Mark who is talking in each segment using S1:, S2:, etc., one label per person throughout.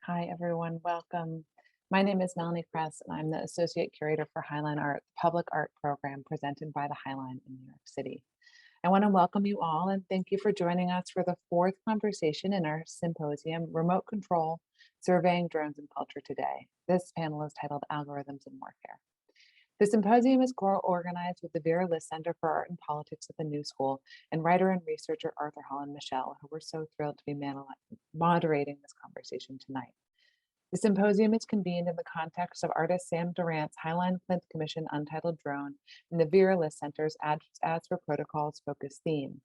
S1: Hi, everyone. Welcome. My name is Melanie Kress, and I'm the Associate Curator for Highline Art, the public art program presented by the Highline in New York City. I want to welcome you all and thank you for joining us for the fourth conversation in our symposium, Remote Control, Surveying Drones and Culture Today. This panel is titled Algorithms in Warfare. The symposium is co-organized with the Vera List Center for Art and Politics at the New School and writer and researcher Arthur Holland Michel, who we're so thrilled to be moderating this conversation tonight. The symposium is convened in the context of artist Sam Durant's Highline Plinth Commission Untitled Drone and the Vera List Center's Ads for Protocols focus theme.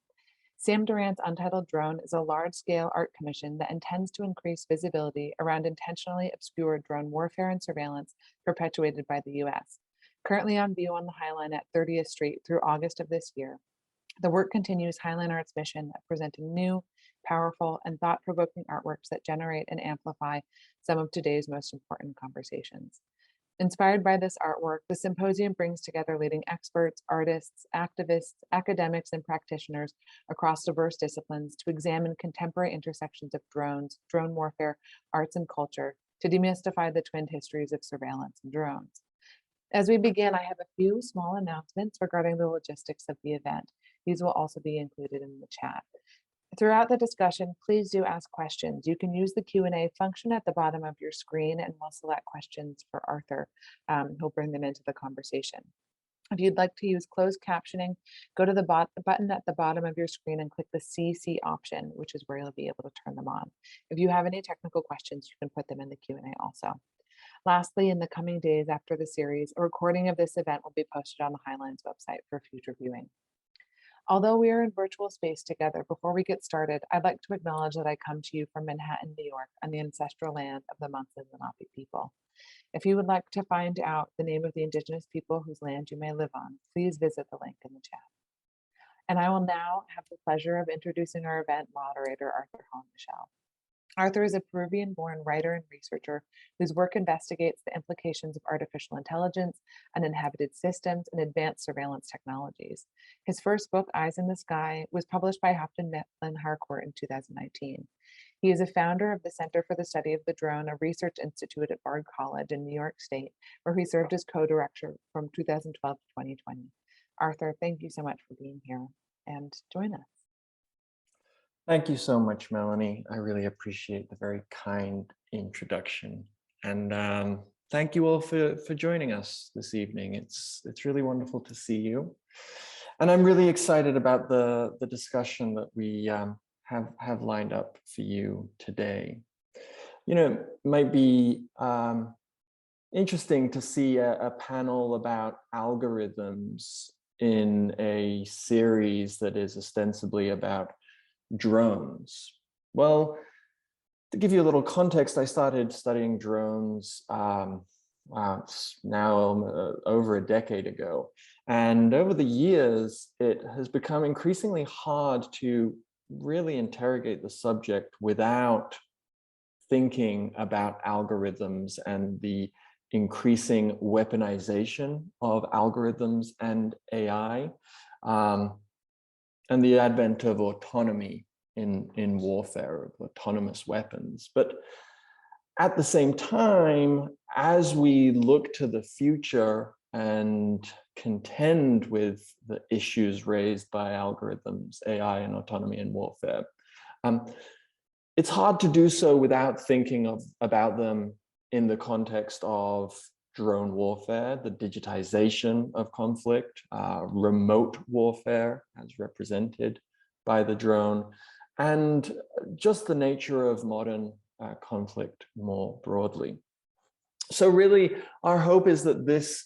S1: Sam Durant's Untitled Drone is a large-scale art commission that intends to increase visibility around intentionally obscure drone warfare and surveillance perpetuated by the US. Currently on view on the Highline at 30th Street through August of this year, the work continues Highline Art's mission of presenting new, powerful, and thought-provoking artworks that generate and amplify some of today's most important conversations. Inspired by this artwork, the symposium brings together leading experts, artists, activists, academics, and practitioners across diverse disciplines to examine contemporary intersections of drones, drone warfare, arts, and culture to demystify the twin histories of surveillance and drones. As we begin, I have a few small announcements regarding the logistics of the event. These will also be included in the chat. Throughout the discussion, please do ask questions. You can use the Q&A function at the bottom of your screen, and we'll select questions for Arthur. He'll bring them into the conversation. If you'd like to use closed captioning, go to the button at the bottom of your screen and click the CC option, which is where you'll be able to turn them on. If you have any technical questions, you can put them in the Q&A also. Lastly, in the coming days after the series, a recording of this event will be posted on the Highline's website for future viewing. Although we are in virtual space together, before we get started, I'd like to acknowledge that I come to you from Manhattan, New York, on the ancestral land of the Munsee Lenape people. If you would like to find out the name of the indigenous people whose land you may live on, please visit the link in the chat. And I will now have the pleasure of introducing our event moderator, Arthur Holland Michel. Arthur is a Peruvian-born writer and researcher whose work investigates the implications of artificial intelligence, uninhabited systems, and advanced surveillance technologies. His first book, Eyes in the Sky, was published by Houghton Mifflin Harcourt in 2019. He is a founder of the Center for the Study of the Drone, a research institute at Bard College in New York State, where he served as co-director from 2012 to 2020. Arthur, thank you so much for being here, and join us.
S2: Thank you so much, Melanie. I really appreciate the very kind introduction. And thank you all for joining us this evening. It's really wonderful to see you. And I'm really excited about the discussion that we have lined up for you today. You know, it might be interesting to see a panel about algorithms in a series that is ostensibly about drones. Well, to give you a little context, I started studying drones now over a decade ago. And over the years, it has become increasingly hard to really interrogate the subject without thinking about algorithms and the increasing weaponization of algorithms and AI. And the advent of autonomy in warfare, of autonomous weapons. But at the same time, as we look to the future and contend with the issues raised by algorithms, AI, and autonomy in warfare, it's hard to do so without thinking about them in the context of drone warfare, the digitization of conflict, remote warfare as represented by the drone, and just the nature of modern conflict more broadly. So really, our hope is that this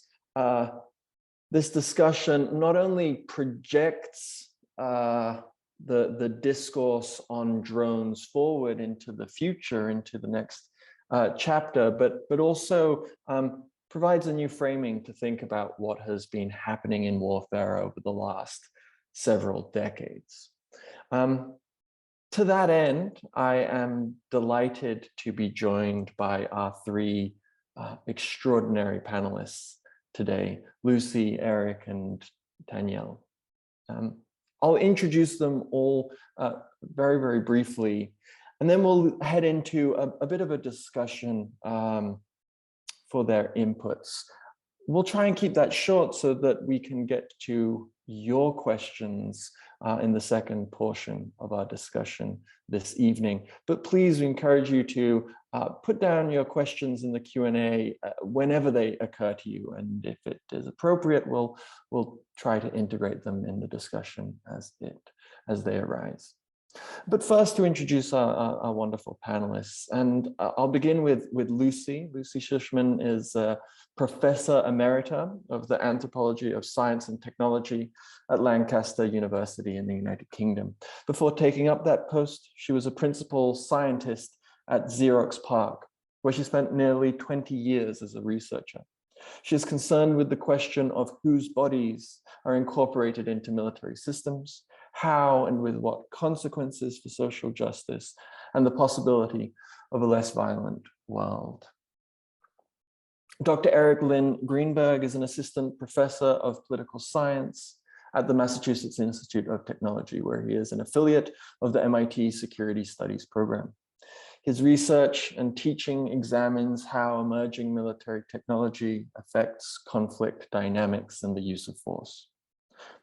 S2: discussion not only projects the discourse on drones forward into the future, into the next chapter, but also provides a new framing to think about what has been happening in warfare over the last several decades. To that end, I am delighted to be joined by our three extraordinary panelists today, Lucy, Erik, and Danielle. I'll introduce them all very, very briefly, And then we'll head into a bit of a discussion for their inputs. We'll try and keep that short so that we can get to your questions in the second portion of our discussion this evening. But please, we encourage you to put down your questions in the Q&A whenever they occur to you. And if it is appropriate, we'll try to integrate them in the discussion as they arise. But first, to introduce our wonderful panelists, and I'll begin with Lucy. Lucy Suchman is Professor Emerita of the Anthropology of Science and Technology at Lancaster University in the United Kingdom. Before taking up that post, she was a principal scientist at Xerox PARC, where she spent nearly 20 years as a researcher. She is concerned with the question of whose bodies are incorporated into military systems, how and with what consequences for social justice, and the possibility of a less violent world. Dr. Erik Lin-Greenberg is an assistant professor of political science at the Massachusetts Institute of Technology, where he is an affiliate of the MIT Security Studies program. His research and teaching examines how emerging military technology affects conflict dynamics and the use of force.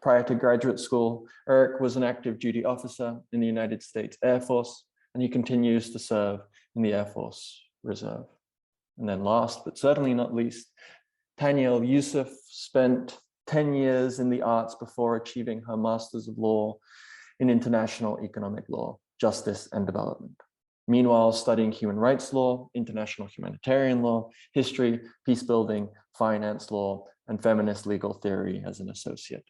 S2: Prior to graduate school, Erik was an active duty officer in the United States Air Force, and he continues to serve in the Air Force Reserve. And then last, but certainly not least, Taniel Yusef spent 10 years in the arts before achieving her Master's of Law in International Economic Law, Justice and Development. Meanwhile, studying human rights law, international humanitarian law, history, peace building, finance law, and feminist legal theory as an associate.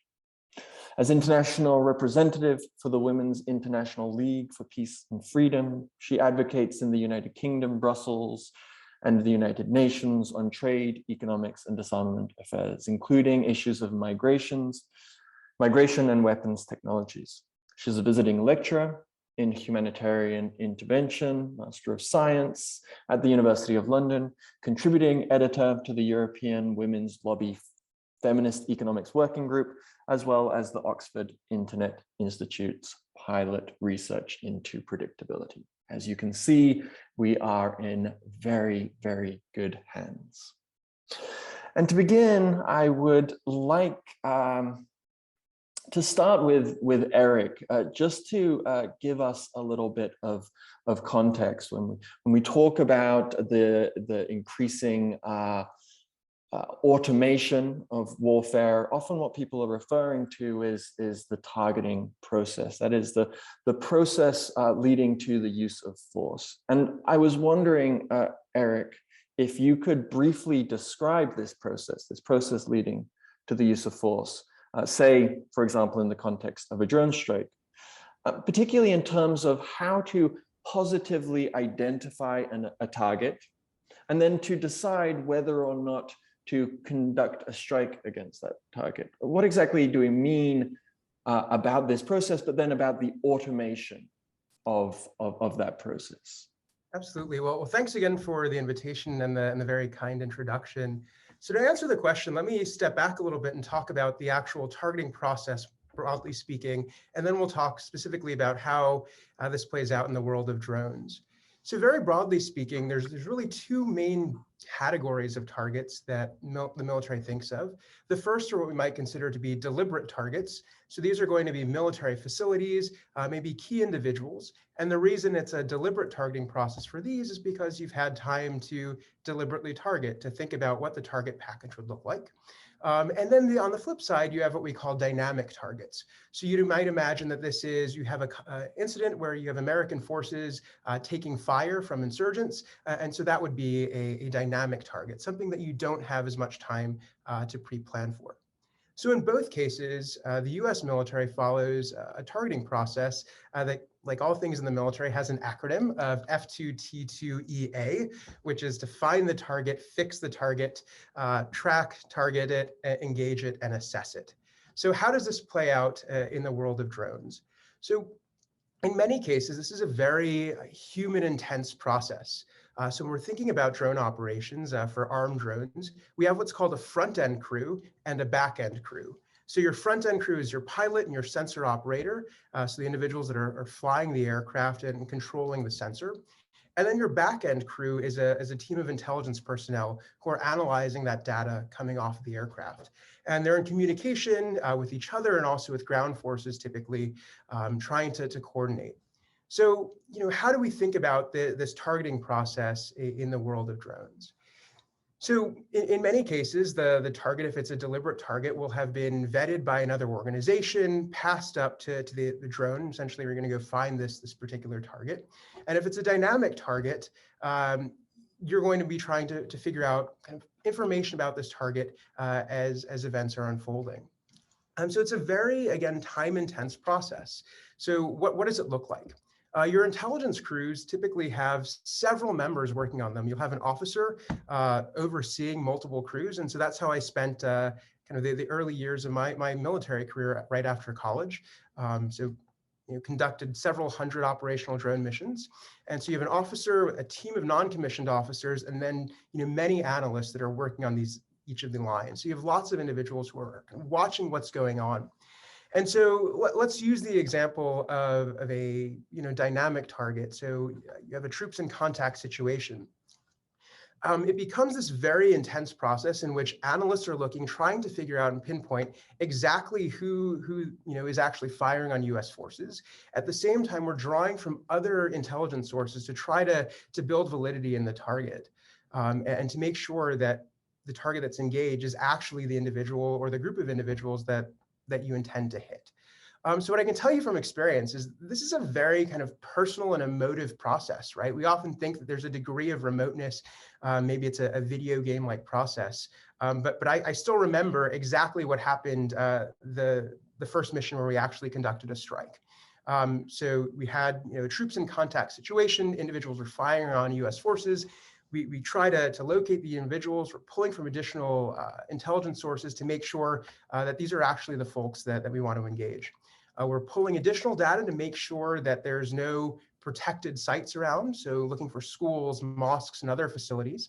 S2: As international representative for the Women's International League for Peace and Freedom, she advocates in the United Kingdom, Brussels, and the United Nations on trade, economics, and disarmament affairs, including issues of migration and weapons technologies. She's a visiting lecturer in humanitarian intervention, Master of Science at the University of London, contributing editor to the European Women's Lobby Feminist Economics Working Group, as well as the Oxford Internet Institute's pilot research into predictability. As you can see, we are in very, very good hands. And to begin, I would like to start with Erik, just to give us a little bit of context when we talk about the increasing automation of warfare. Often what people are referring to is the targeting process. That is the process leading to the use of force. And I was wondering, Erik, if you could briefly describe this process leading to the use of force, say, for example, in the context of a drone strike, particularly in terms of how to positively identify a target, and then to decide whether or not to conduct a strike against that target. What exactly do we mean about this process, but then about the automation of that process?
S3: Absolutely. Well, thanks again for the invitation and the very kind introduction. So to answer the question, let me step back a little bit and talk about the actual targeting process, broadly speaking, and then we'll talk specifically about how this plays out in the world of drones. So very broadly speaking, there's really two main categories of targets that the military thinks of. The first are what we might consider to be deliberate targets. So these are going to be military facilities, maybe key individuals. And the reason it's a deliberate targeting process for these is because you've had time to deliberately target, to think about what the target package would look like. And then on the flip side, you have what we call dynamic targets. So you might imagine that you have an incident where you have American forces taking fire from insurgents. And so that would be a dynamic target, something that you don't have as much time to pre-plan for. So in both cases, the US military follows a targeting process that, like all things in the military, has an acronym of F2T2EA, which is to find the target, fix the target, track, target it, engage it, and assess it. So how does this play out in the world of drones? So in many cases, this is a very human intense process. So when we're thinking about drone operations for armed drones, we have what's called a front end crew and a back end crew. So your front-end crew is your pilot and your sensor operator, so the individuals that are flying the aircraft and controlling the sensor. And then your back-end crew is a team of intelligence personnel who are analyzing that data coming off of the aircraft. And they're in communication with each other and also with ground forces, typically trying to coordinate. So, how do we think about this targeting process in the world of drones? So in many cases, the target, if it's a deliberate target, will have been vetted by another organization, passed up to the drone. Essentially, we're going to go find this particular target. And if it's a dynamic target, you're going to be trying to figure out kind of information about this target as events are unfolding. So it's a very, again, time-intense process. So what does it look like? Your intelligence crews typically have several members working on them. You'll have an officer overseeing multiple crews. And so that's how I spent kind of the early years of my military career right after college. Conducted several hundred operational drone missions. And so you have an officer, a team of non-commissioned officers, and then many analysts that are working on each of the lines. So you have lots of individuals who are watching what's going on. And so let's use the example of a dynamic target. So you have a troops in contact situation. It becomes this very intense process in which analysts are trying to figure out and pinpoint exactly who is actually firing on U.S. forces. At the same time, we're drawing from other intelligence sources to try to build validity in the target and to make sure that the target that's engaged is actually the individual or the group of individuals that you intend to hit. So what I can tell you from experience is this is a very kind of personal and emotive process, right? We often think that there's a degree of remoteness. Maybe it's a video game-like process. But I still remember exactly what happened the first mission where we actually conducted a strike. So we had troops in contact situation, individuals were firing on US forces. We try to locate the individuals. We're pulling from additional intelligence sources to make sure that these are actually the folks that we want to engage. We're pulling additional data to make sure that there's no protected sites around, so looking for schools, mosques, and other facilities.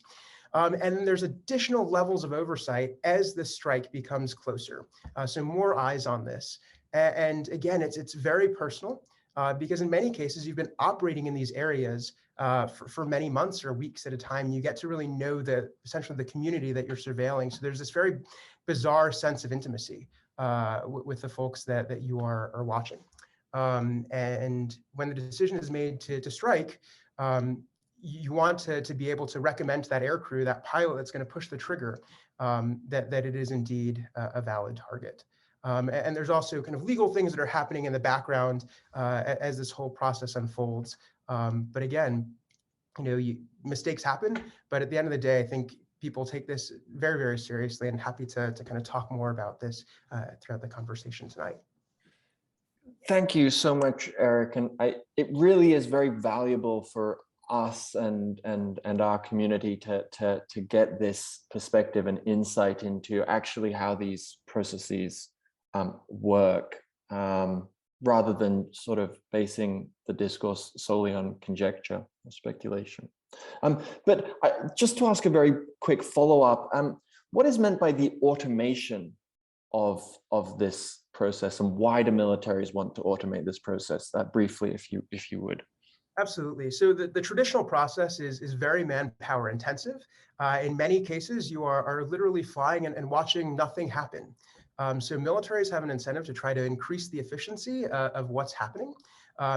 S3: And then there's additional levels of oversight as the strike becomes closer. So more eyes on this. And again, it's very personal because in many cases, you've been operating in these areas for many months or weeks at a time. You get to really know essentially the community that you're surveilling. So there's this very bizarre sense of intimacy with the folks that you are watching. And when the decision is made to strike, you want to be able to recommend to that air crew, that pilot that's going to push the trigger, that it is indeed a valid target. And there's also kind of legal things that are happening in the background as this whole process unfolds. But again, mistakes happen. But at the end of the day, I think people take this very, very seriously, and happy to kind of talk more about this throughout the conversation tonight.
S2: Thank you so much, Erik. And it really is very valuable for us and our community to get this perspective and insight into actually how these processes work, rather than sort of basing the discourse solely on conjecture or speculation. But just to ask a very quick follow-up, what is meant by the automation of this process, and why do militaries want to automate this process? Briefly, if you would.
S3: Absolutely. So the traditional process is very manpower intensive. In many cases, you are literally flying and watching nothing happen. So militaries have an incentive to try to increase the efficiency of what's happening.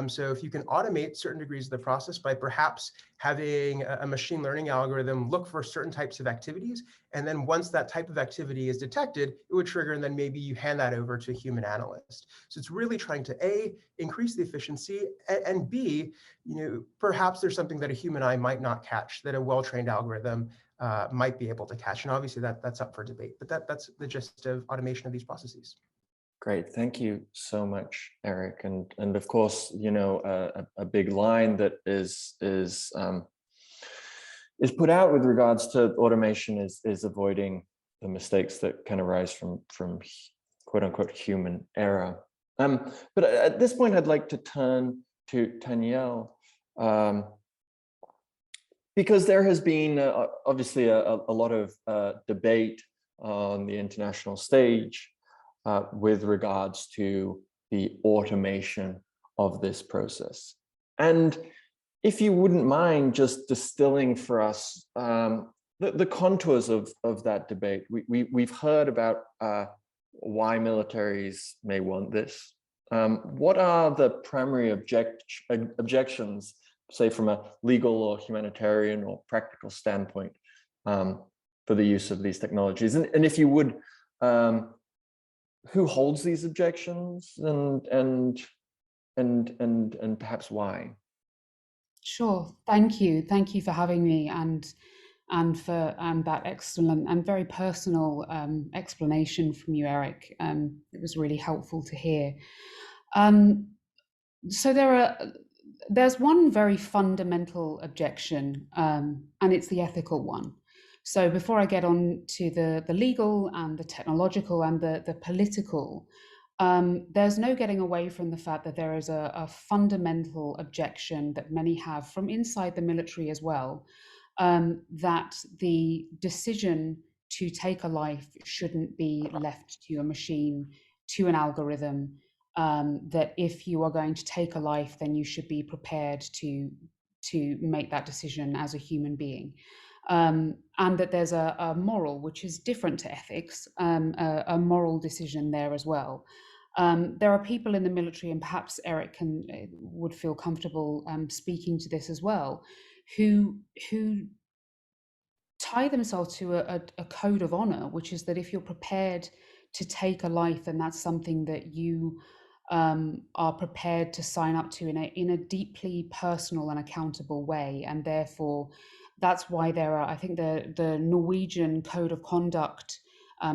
S3: So if you can automate certain degrees of the process by perhaps having a machine learning algorithm look for certain types of activities, and then once that type of activity is detected, it would trigger, and then maybe you hand that over to a human analyst. So it's really trying to A, increase the efficiency, and B, perhaps there's something that a human eye might not catch that a well-trained algorithm might be able to catch. And obviously that's up for debate, but that's the gist of automation of these processes.
S2: Great, thank you so much, Erik. And of course, a big line that is put out with regards to automation is avoiding the mistakes that can arise from quote unquote human error. But at this point, I'd like to turn to Taniel, because there has been obviously a lot of debate on the international stage with regards to the automation of this process. And if you wouldn't mind just distilling for us the contours of that debate. We've heard about why militaries may want this. What are the primary objections, say from a legal or humanitarian or practical standpoint, for the use of these technologies? And if you would, who holds these objections, and perhaps why?
S4: Sure. Thank you. Thank you for having me, and for that excellent and very personal explanation from you, Erik. It was really helpful to hear. So there's one very fundamental objection, and it's the ethical one. So before I get on to the legal and the technological and the political, there's no getting away from the fact that there is a fundamental objection that many have from inside the military as well, that the decision to take a life shouldn't be left to a machine, to an algorithm, that if you are going to take a life, then you should be prepared to make that decision as a human being. And that there's a moral, which is different to ethics, a moral decision there as well. There are people in the military, and perhaps Erik would feel comfortable speaking to this as well, who tie themselves to a code of honor, which is that if you're prepared to take a life, then that's something that you are prepared to sign up to in a deeply personal and accountable way. And therefore, that's why there are, I think the Norwegian Code of Conduct,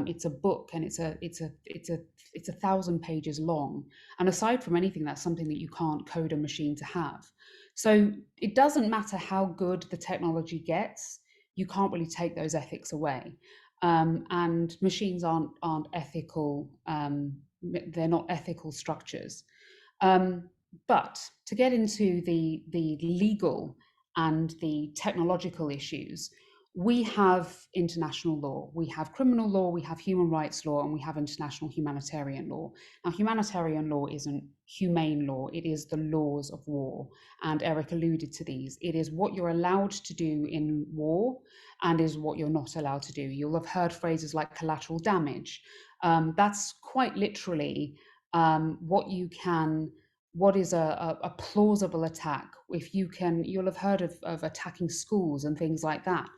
S4: it's a book, and it's 1,000 pages long. And aside from anything, that's something that you can't code a machine to have. So it doesn't matter how good the technology gets, you can't really take those ethics away. And machines aren't ethical, they're not ethical structures. But to get into the legal and the technological issues, we have international law, we have criminal law, we have human rights law, and we have international humanitarian law. Now, humanitarian law isn't humane law, it is the laws of war. And Erik alluded to these. It is what you're allowed to do in war and is what you're not allowed to do. You'll have heard phrases like collateral damage. That's quite literally what is a plausible attack. You'll have heard of attacking schools and things like that.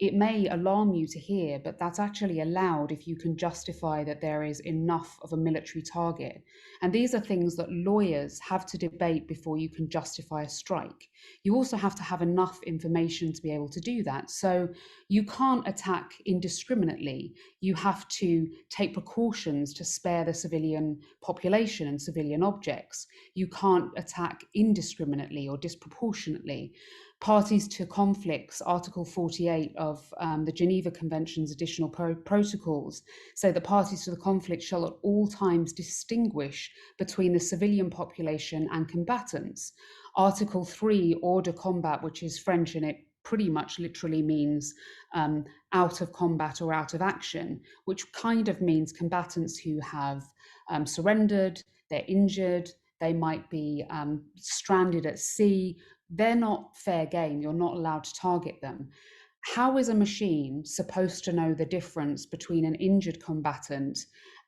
S4: It may alarm you to hear, but that's actually allowed if you can justify that there is enough of a military target. And these are things that lawyers have to debate before you can justify a strike. You also have to have enough information to be able to do that. So you can't attack indiscriminately. You have to take precautions to spare the civilian population and civilian objects. You can't attack indiscriminately or disproportionately. Parties to conflicts, Article 48 of the Geneva Convention's additional protocols, say that parties to the conflict shall at all times distinguish between the civilian population and combatants. Article 3, hors de combat, which is French, and it pretty much literally means out of combat or out of action, which kind of means combatants who have surrendered, they're injured, they might be stranded at sea. They're not fair game. You're not allowed to target them. How is a machine supposed to know the difference between an injured combatant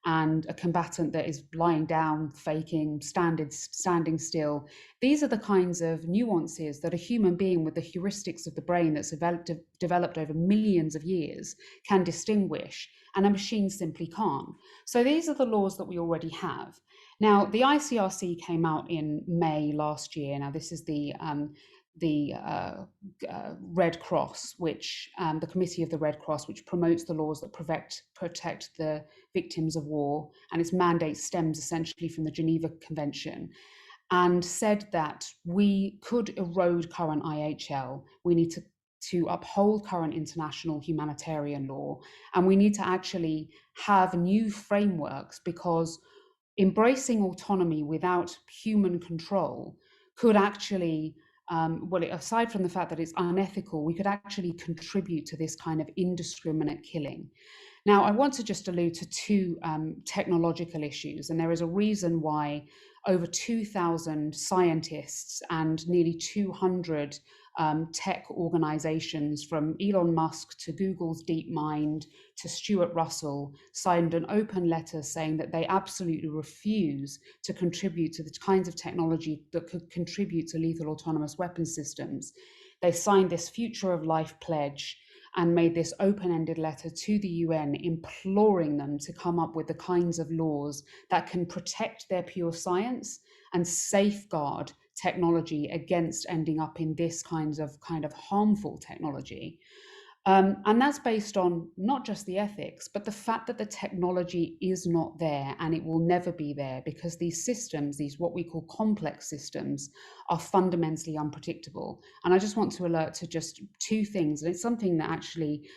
S4: and a combatant that is lying down, faking, standing still? These are the kinds of nuances that a human being with the heuristics of the brain that's developed over millions of years can distinguish, and a machine simply can't. So these are the laws that we already have. Now, the ICRC came out in May last year. Now, this is the Red Cross, which the Committee of the Red Cross, which promotes the laws that protect the victims of war, and its mandate stems essentially from the Geneva Convention, and said that we could erode current IHL. We need to uphold current international humanitarian law, and we need to actually have new frameworks, because embracing autonomy without human control could actually, aside from the fact that it's unethical, we could actually contribute to this kind of indiscriminate killing. Now, I want to just allude to two technological issues, and there is a reason why over 2,000 scientists and nearly 200 tech organizations, from Elon Musk to Google's DeepMind to Stuart Russell, signed an open letter saying that they absolutely refuse to contribute to the kinds of technology that could contribute to lethal autonomous weapon systems. They signed this Future of Life pledge and made this open-ended letter to the UN imploring them to come up with the kinds of laws that can protect their pure science and safeguard technology against ending up in this kind of harmful technology. And that's based on not just the ethics, but the fact that the technology is not there and it will never be there, because these systems, these what we call complex systems, are fundamentally unpredictable. And I just want to alert to just two things, and it's something that actually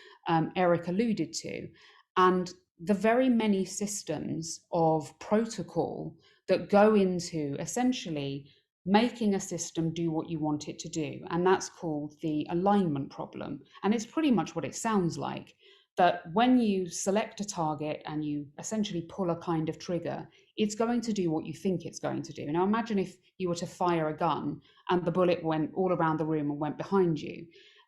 S4: Erik alluded to. And the very many systems of protocol that go into essentially making a system do what you want it to do. And that's called the alignment problem. And it's pretty much what it sounds like, that when you select a target and you essentially pull a kind of trigger, it's going to do what you think it's going to do. Now, imagine if you were to fire a gun and the bullet went all around the room and went behind you.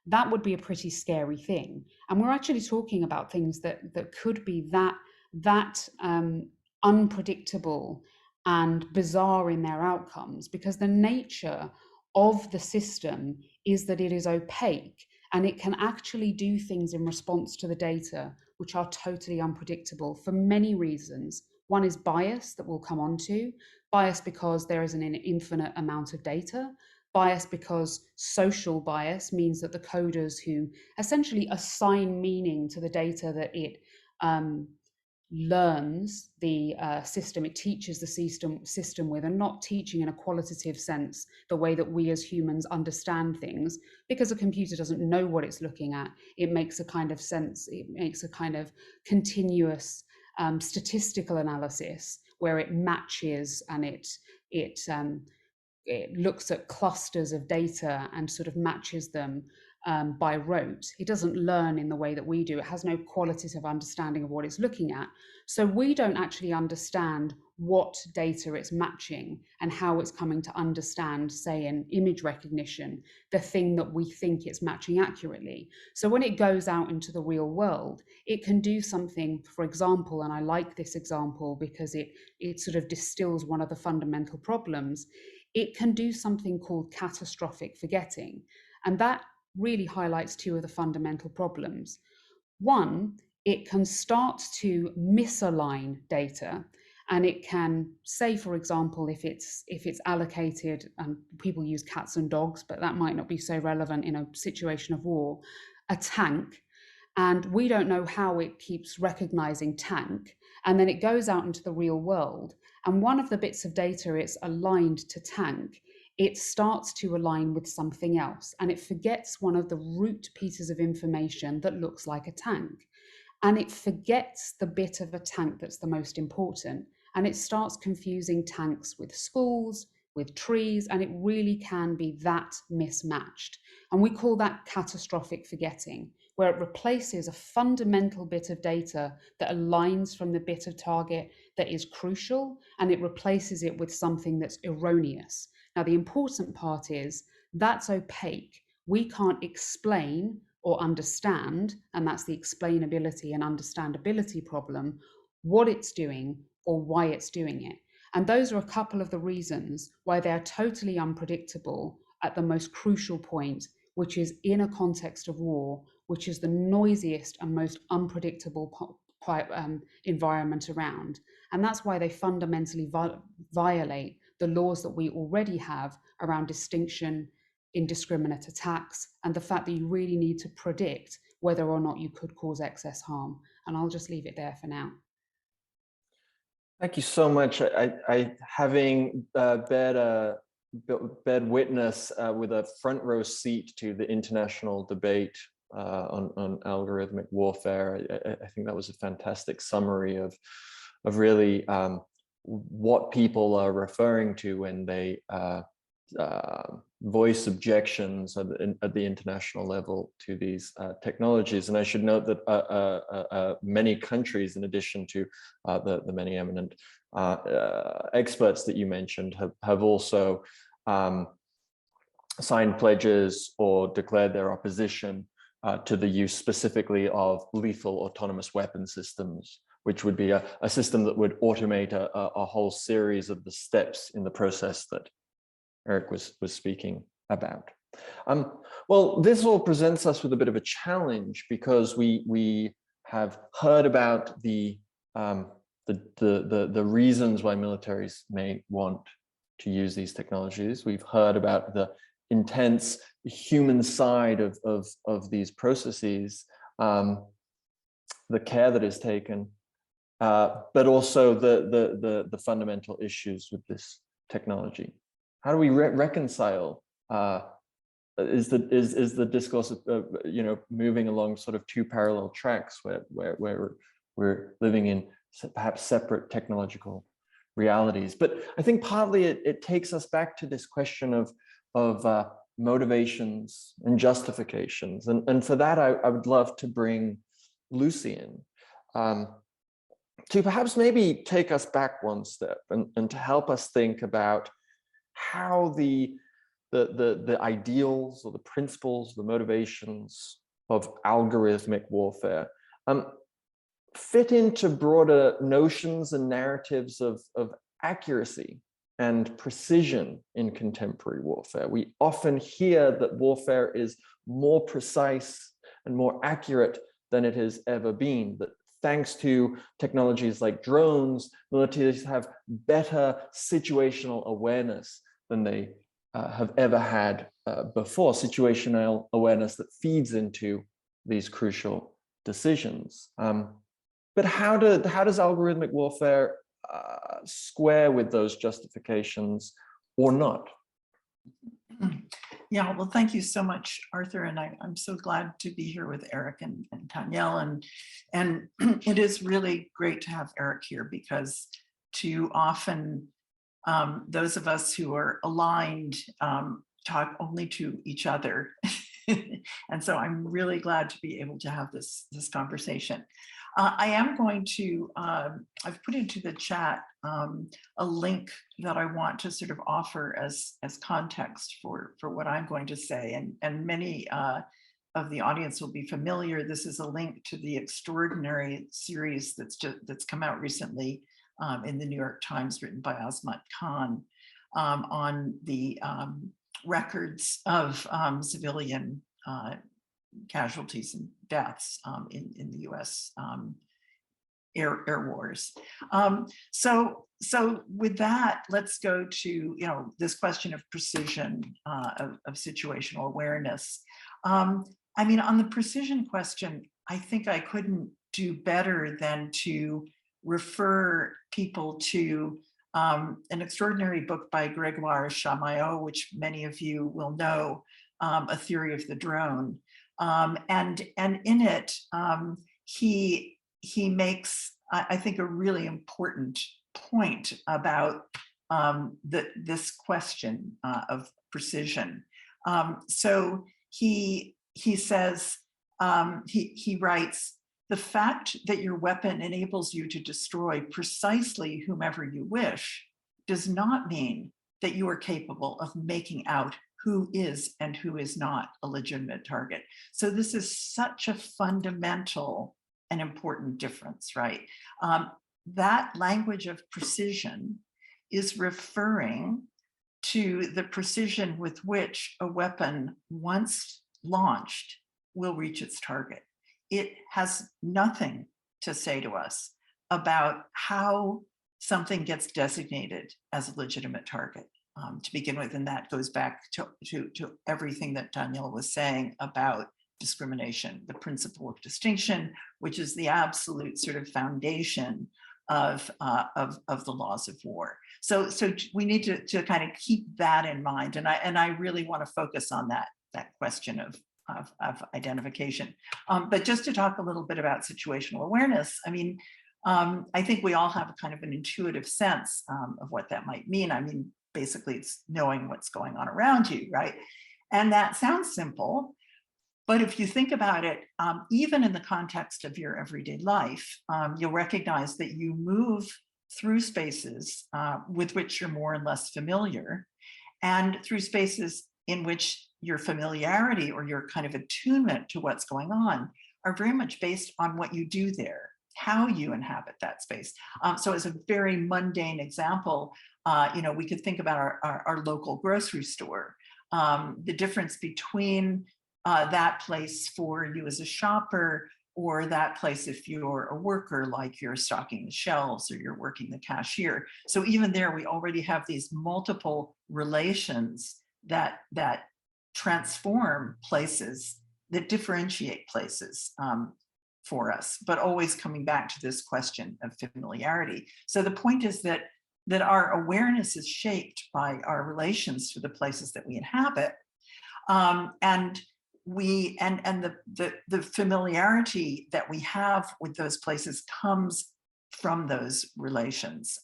S4: That would be a pretty scary thing. And we're actually talking about things that could be that unpredictable and bizarre in their outcomes, because the nature of the system is that it is opaque and it can actually do things in response to the data which are totally unpredictable for many reasons. One is bias that we'll come on to. Bias because there is an infinite amount of data. Bias because social bias means that the coders who essentially assign meaning to the data that it learns the system, it teaches the system with, and not teaching in a qualitative sense, the way that we as humans understand things, because a computer doesn't know what it's looking at. It makes a kind of sense, it makes a kind of continuous statistical analysis where it matches and it looks at clusters of data and sort of matches them by rote. It doesn't learn in the way that we do. It has no qualitative understanding of what it's looking at. So we don't actually understand what data it's matching and how it's coming to understand, say, in image recognition, the thing that we think it's matching accurately. So when it goes out into the real world, it can do something, for example, and I like this example because it sort of distills one of the fundamental problems. It can do something called catastrophic forgetting. And that really highlights two of the fundamental problems. One, it can start to misalign data, and it can say, for example, if it's allocated, and people use cats and dogs, but that might not be so relevant in a situation of war, a tank, and we don't know how it keeps recognizing tank, and then it goes out into the real world, and one of the bits of data it's aligned to tank, it starts to align with something else, and it forgets one of the root pieces of information that looks like a tank. And it forgets the bit of a tank that's the most important. And it starts confusing tanks with schools, with trees, and it really can be that mismatched. And we call that catastrophic forgetting, where it replaces a fundamental bit of data that aligns from the bit of target that is crucial, and it replaces it with something that's erroneous. Now, the important part is that's opaque. We can't explain or understand, and that's the explainability and understandability problem, what it's doing or why it's doing it. And those are a couple of the reasons why they're totally unpredictable at the most crucial point, which is in a context of war, which is the noisiest and most unpredictable environment around. And that's why they fundamentally violate the laws that we already have around distinction, indiscriminate attacks, and the fact that you really need to predict whether or not you could cause excess harm. And I'll just leave it there for now.
S2: Thank you so much. I having bear witness with a front row seat to the international debate on algorithmic warfare. I think that was a fantastic summary of really what people are referring to when they voice objections at the international level to these technologies. And I should note that many countries, in addition to the many eminent experts that you mentioned, have also signed pledges or declared their opposition to the use specifically of lethal autonomous weapon systems, which would be a system that would automate a whole series of the steps in the process that Erik was speaking about. Well, this all presents us with a bit of a challenge, because we have heard about the reasons why militaries may want to use these technologies. We've heard about the intense human side of these processes, the care that is taken, but also the fundamental issues with this technology. How do we reconcile? Is the discourse moving along sort of two parallel tracks where we're living in perhaps separate technological realities? But I think partly it takes us back to this question of motivations and justifications, and for that I would love to bring Lucy in to perhaps maybe take us back one step and to help us think about how the ideals or the principles, the motivations of algorithmic warfare fit into broader notions and narratives of accuracy and precision in contemporary warfare. We often hear that warfare is more precise and more accurate than it has ever been, that thanks to technologies like drones, militaries have better situational awareness than they have ever had before, situational awareness that feeds into these crucial decisions. But how does algorithmic warfare square with those justifications or not?
S5: Yeah, well, thank you so much, Arthur, and I'm so glad to be here with Erik and Tanielle, and it is really great to have Erik here, because too often those of us who are aligned talk only to each other, and so I'm really glad to be able to have this conversation. I am going to, I've put into the chat a link that I want to sort of offer as context for what I'm going to say, and many of the audience will be familiar. This is a link to the extraordinary series that's come out recently in the New York Times, written by Azmat Khan, on the records of civilian casualties and deaths in the U.S. Air wars. So with that, let's go to this question of precision, of situational awareness. I mean, on the precision question, I think I couldn't do better than to refer people to an extraordinary book by Gregoire Chamaillot, which many of you will know, A Theory of the Drone. And in it, he makes, I think, a really important point about this question of precision. So he says, he writes, "The fact that your weapon enables you to destroy precisely whomever you wish does not mean that you are capable of making out who is and who is not a legitimate target." So this is such a fundamental and important difference, right? That language of precision is referring to the precision with which a weapon, once launched, will reach its target. It has nothing to say to us about how something gets designated as a legitimate target. To begin with, and that goes back to everything that Danielle was saying about discrimination, the principle of distinction, which is the absolute sort of foundation of the laws of war. So we need to kind of keep that in mind, and I really want to focus on that question of identification. But just to talk a little bit about situational awareness, I mean, I think we all have kind of an intuitive sense of what that might mean. I mean, basically it's knowing what's going on around you, right? And that sounds simple, but if you think about it, even in the context of your everyday life, you'll recognize that you move through spaces with which you're more and less familiar, and through spaces in which your familiarity or your kind of attunement to what's going on are very much based on what you do there, how you inhabit that space. So as a very mundane example, we could think about our local grocery store. The difference between that place for you as a shopper, or that place if you're a worker, like you're stocking the shelves or you're working the cashier. So even there, we already have these multiple relations that transform places, that differentiate places for us, but always coming back to this question of familiarity. So the point is that our awareness is shaped by our relations to the places that we inhabit, and the familiarity that we have with those places comes from those relations.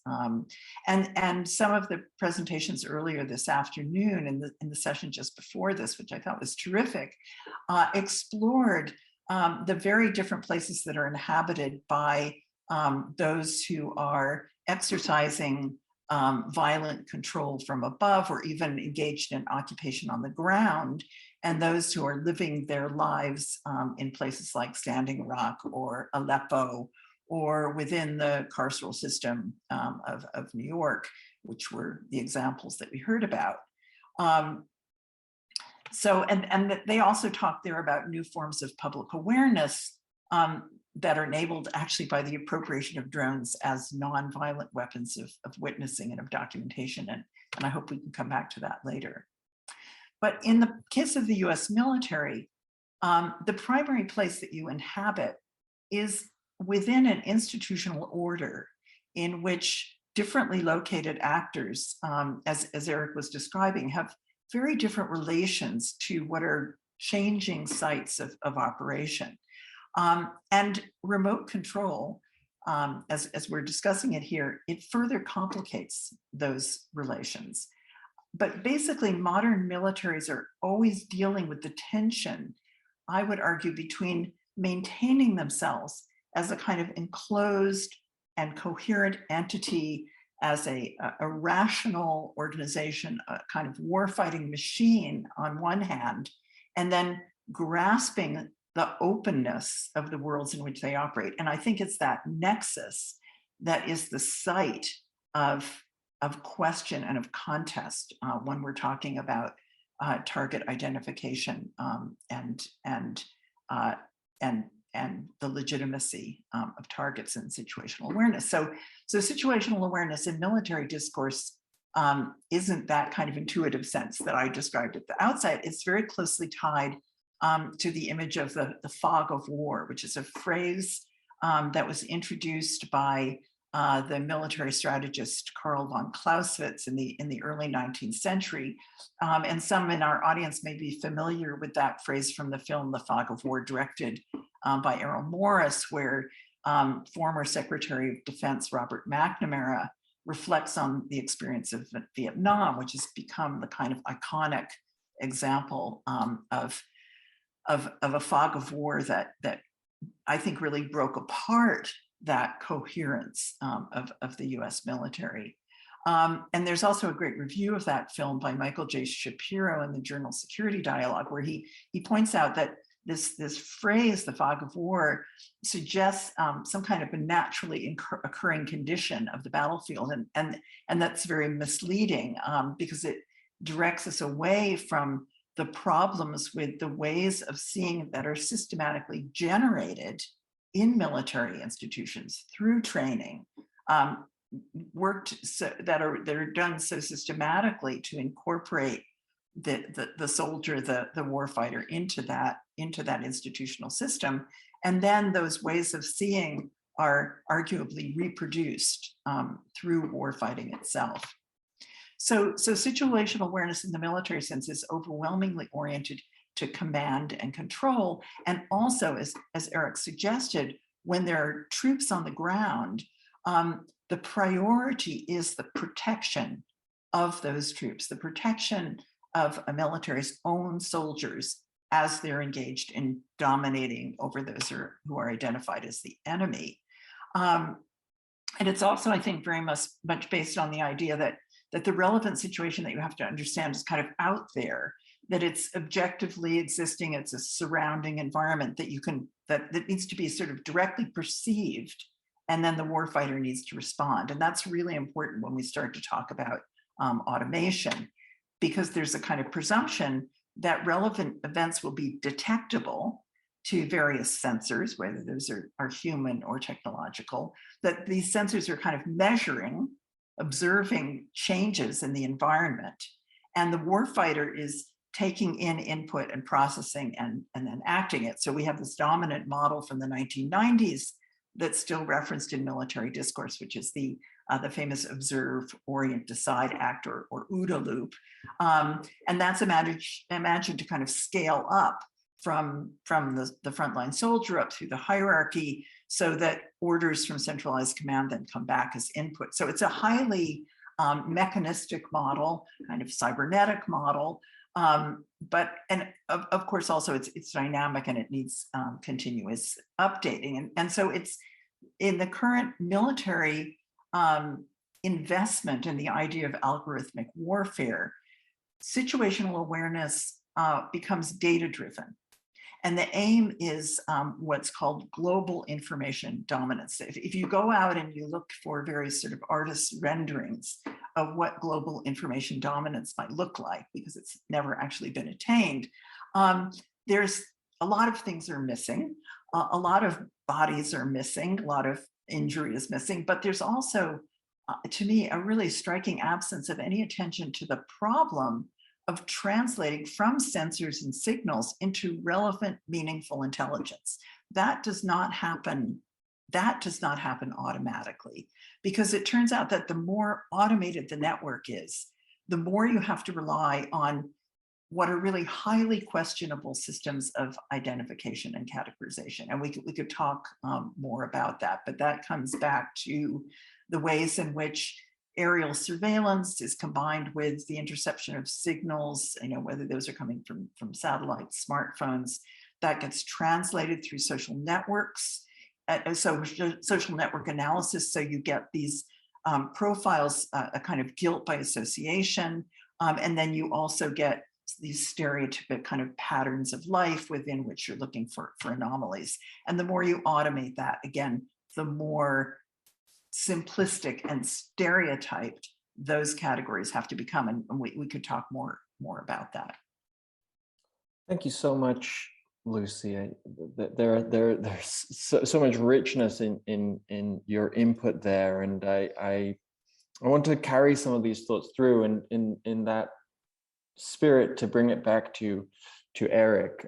S5: And some of the presentations earlier this afternoon in the session just before this, which I thought was terrific, explored the very different places that are inhabited by those who are exercising violent control from above, or even engaged in occupation on the ground, and those who are living their lives in places like Standing Rock or Aleppo, or within the carceral system of New York, which were the examples that we heard about. So, and they also talked there about new forms of public awareness that are enabled actually by the appropriation of drones as non-violent weapons of witnessing and of documentation. And I hope we can come back to that later. But in the case of the US military, the primary place that you inhabit is within an institutional order in which differently located actors, as Erik was describing, have very different relations to what are changing sites of operation. And remote control, as we're discussing it here, it further complicates those relations. But basically, modern militaries are always dealing with the tension, I would argue, between maintaining themselves as a kind of enclosed and coherent entity, as a rational organization, a kind of warfighting machine on one hand, and then grasping the openness of the worlds in which they operate. And I think it's that nexus that is the site of question and of contest when we're talking about target identification and the legitimacy of targets and situational awareness. So situational awareness in military discourse isn't that kind of intuitive sense that I described at the outset. It's very closely tied to the image of the fog of war, which is a phrase that was introduced by the military strategist Karl von Clausewitz in the early 19th century. And some in our audience may be familiar with that phrase from the film The Fog of War, directed by Errol Morris, where former Secretary of Defense Robert McNamara reflects on the experience of Vietnam, which has become the kind of iconic example of a fog of war that I think really broke apart that coherence of the US military. And there's also a great review of that film by Michael J. Shapiro in the journal Security Dialogue, where he points out that this phrase, the fog of war, suggests some kind of a naturally occurring condition of the battlefield. And that's very misleading because it directs us away from the problems with the ways of seeing that are systematically generated in military institutions through training, that are done so systematically to incorporate the soldier, the warfighter into that institutional system. And then those ways of seeing are arguably reproduced through warfighting itself. So situational awareness in the military sense is overwhelmingly oriented to command and control. And also, as Erik suggested, when there are troops on the ground, the priority is the protection of those troops, the protection of a military's own soldiers as they're engaged in dominating over those who are identified as the enemy. And it's also, I think, very much based on the idea that the relevant situation that you have to understand is kind of out there, that it's objectively existing, it's a surrounding environment that you can, that needs to be sort of directly perceived, and then the warfighter needs to respond. And that's really important when we start to talk about automation, because there's a kind of presumption that relevant events will be detectable to various sensors, whether those are human or technological, that these sensors are kind of measuring, observing changes in the environment. And the warfighter is taking in input and processing and then acting it. So we have this dominant model from the 1990s that's still referenced in military discourse, which is the famous observe, orient, decide, act, or OODA loop. And that's imagined to kind of scale up from the frontline soldier up through the hierarchy, so that orders from centralized command then come back as input. So it's a highly mechanistic model, kind of cybernetic model, but of course also it's dynamic and it needs continuous updating. And so it's in the current military investment in the idea of algorithmic warfare, situational awareness becomes data-driven. And the aim is what's called global information dominance. If you go out and you look for various sort of artist renderings of what global information dominance might look like, because it's never actually been attained, there's a lot of things are missing. A lot of bodies are missing, a lot of injury is missing, but there's also, to me, a really striking absence of any attention to the problem of translating from sensors and signals into relevant, meaningful intelligence. That does not happen. That does not happen automatically, because it turns out that the more automated the network is, the more you have to rely on what are really highly questionable systems of identification and categorization. And we could talk more about that, but that comes back to the ways in which aerial surveillance is combined with the interception of signals, whether those are coming from satellites, smartphones, that gets translated through social networks. So social network analysis, so you get these profiles, a kind of guilt by association, and then you also get these stereotypic kind of patterns of life within which you're looking for anomalies. And the more you automate that, again, the more simplistic and stereotyped those categories have to become, and we could talk more about that.
S2: Thank you so much, Lucy. There's so much richness in your input there, and I want to carry some of these thoughts through, and in that spirit to bring it back to Erik,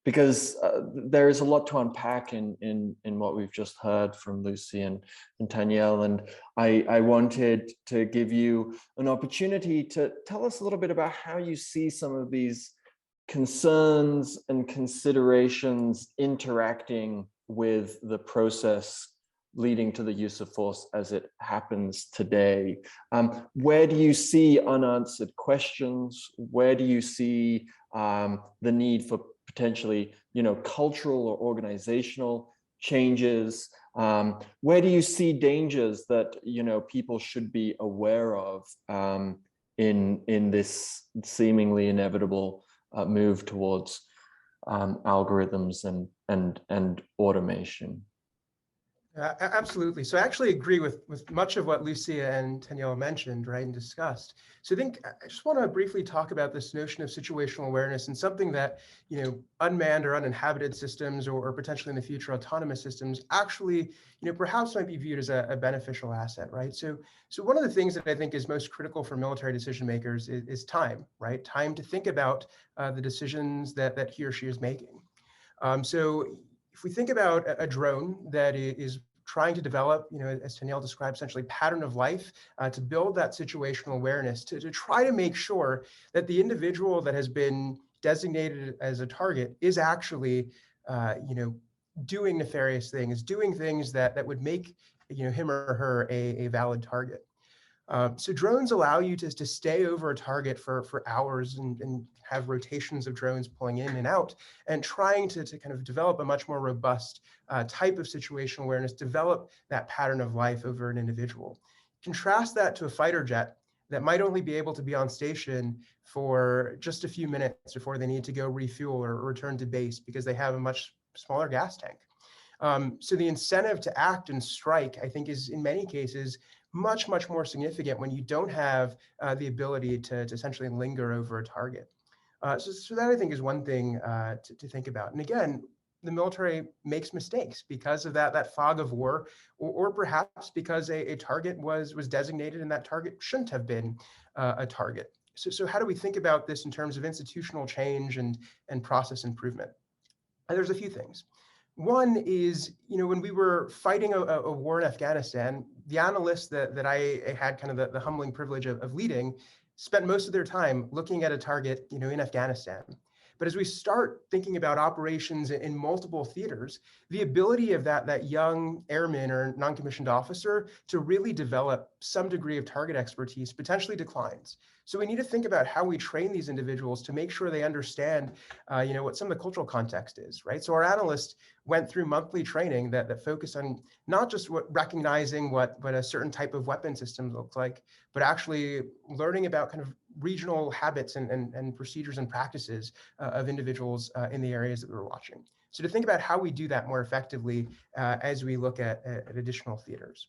S2: because there is a lot to unpack in what we've just heard from Lucy and Tanielle, and I wanted to give you an opportunity to tell us a little bit about how you see some of these concerns and considerations interacting with the process leading to the use of force as it happens today. Where do you see unanswered questions? Where do you see the need for potentially, cultural or organizational changes? Where do you see dangers that, people should be aware of in this seemingly inevitable move towards algorithms and automation?
S3: Absolutely. So I actually agree with much of what Lucy and Tanielle mentioned, right, and discussed. So I just want to briefly talk about this notion of situational awareness and something that, unmanned or uninhabited systems or potentially in the future autonomous systems actually, perhaps might be viewed as a beneficial asset, right? So one of the things that I think is most critical for military decision makers is time, right? Time to think about the decisions that he or she is making. So if we think about a drone that is trying to develop, as Tanielle described, essentially pattern of life, to build that situational awareness, to try to make sure that the individual that has been designated as a target is actually, doing nefarious things, doing things that would make, him or her a valid target. So drones allow you to stay over a target for hours and have rotations of drones pulling in and out and trying to kind of develop a much more robust type of situational awareness, develop that pattern of life over an individual. Contrast that to a fighter jet that might only be able to be on station for just a few minutes before they need to go refuel or return to base because they have a much smaller gas tank. So the incentive to act and strike, I think, is in many cases much more significant when you don't have the ability to essentially linger over a target. So that, I think, is one thing to think about. And again, the military makes mistakes because of that fog of war, or perhaps because a target was designated and that target shouldn't have been a target. So how do we think about this in terms of institutional change and process improvement? And there's a few things. One is, when we were fighting a war in Afghanistan, the analysts that I had kind of the humbling privilege of leading spent most of their time looking at a target, in Afghanistan. But as we start thinking about operations in multiple theaters, the ability of that young airman or non-commissioned officer to really develop some degree of target expertise potentially declines. So we need to think about how we train these individuals to make sure they understand, what some of the cultural context is, right? So our analysts went through monthly training that focused on not just recognizing what a certain type of weapon system looks like, but actually learning about kind of regional habits and procedures and practices of individuals in the areas that we were watching. So to think about how we do that more effectively as we look at additional theaters.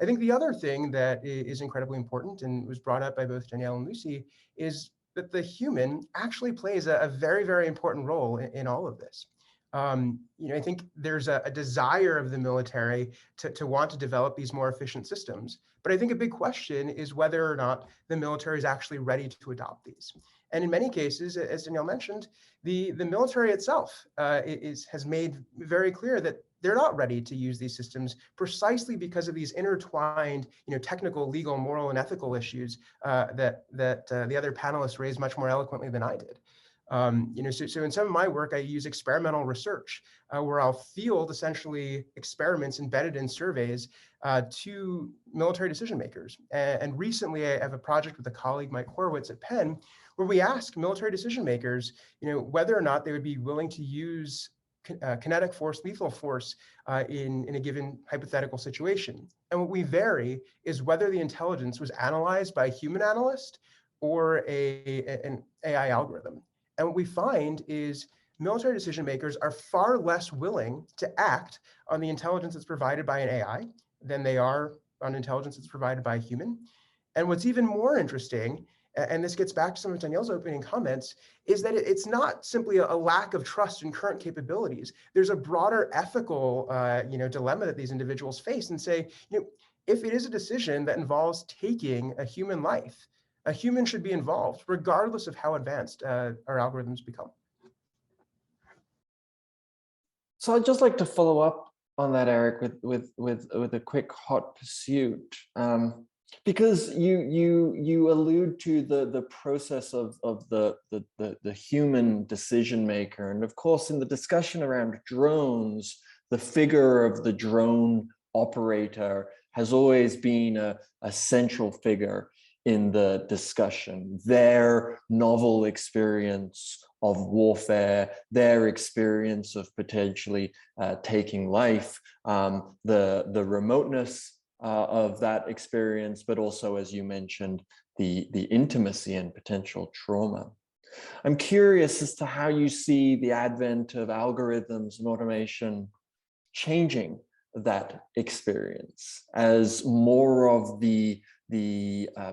S3: I think the other thing that is incredibly important and was brought up by both Danielle and Lucy is that the human actually plays a very important role in all of this. I think there's a desire of the military to want to develop these more efficient systems. But I think a big question is whether or not the military is actually ready to adopt these. And in many cases, as Danielle mentioned, the military itself has made very clear that they're not ready to use these systems precisely because of these intertwined, technical, legal, moral, and ethical issues that the other panelists raised much more eloquently than I did. So in some of my work, I use experimental research where I'll field essentially experiments embedded in surveys to military decision makers. And recently, I have a project with a colleague, Mike Horowitz at Penn, where we ask military decision makers, whether or not they would be willing to use kinetic force, lethal force in a given hypothetical situation. And what we vary is whether the intelligence was analyzed by a human analyst or an AI algorithm. And what we find is military decision makers are far less willing to act on the intelligence that's provided by an AI than they are on intelligence that's provided by a human. And what's even more interesting, and this gets back to some of Danielle's opening comments, is that it's not simply a lack of trust in current capabilities. There's a broader ethical dilemma that these individuals face and say, if it is a decision that involves taking a human life, a human should be involved, regardless of how advanced our algorithms become.
S2: So I'd just like to follow up on that, Erik, with a quick hot pursuit, because you allude to the process of the human decision maker, and of course in the discussion around drones, the figure of the drone operator has always been a central figure in the discussion. Their novel experience of warfare, their experience of potentially taking life, the remoteness of that experience, but also, as you mentioned, the intimacy and potential trauma. I'm curious as to how you see the advent of algorithms and automation changing that experience as more of the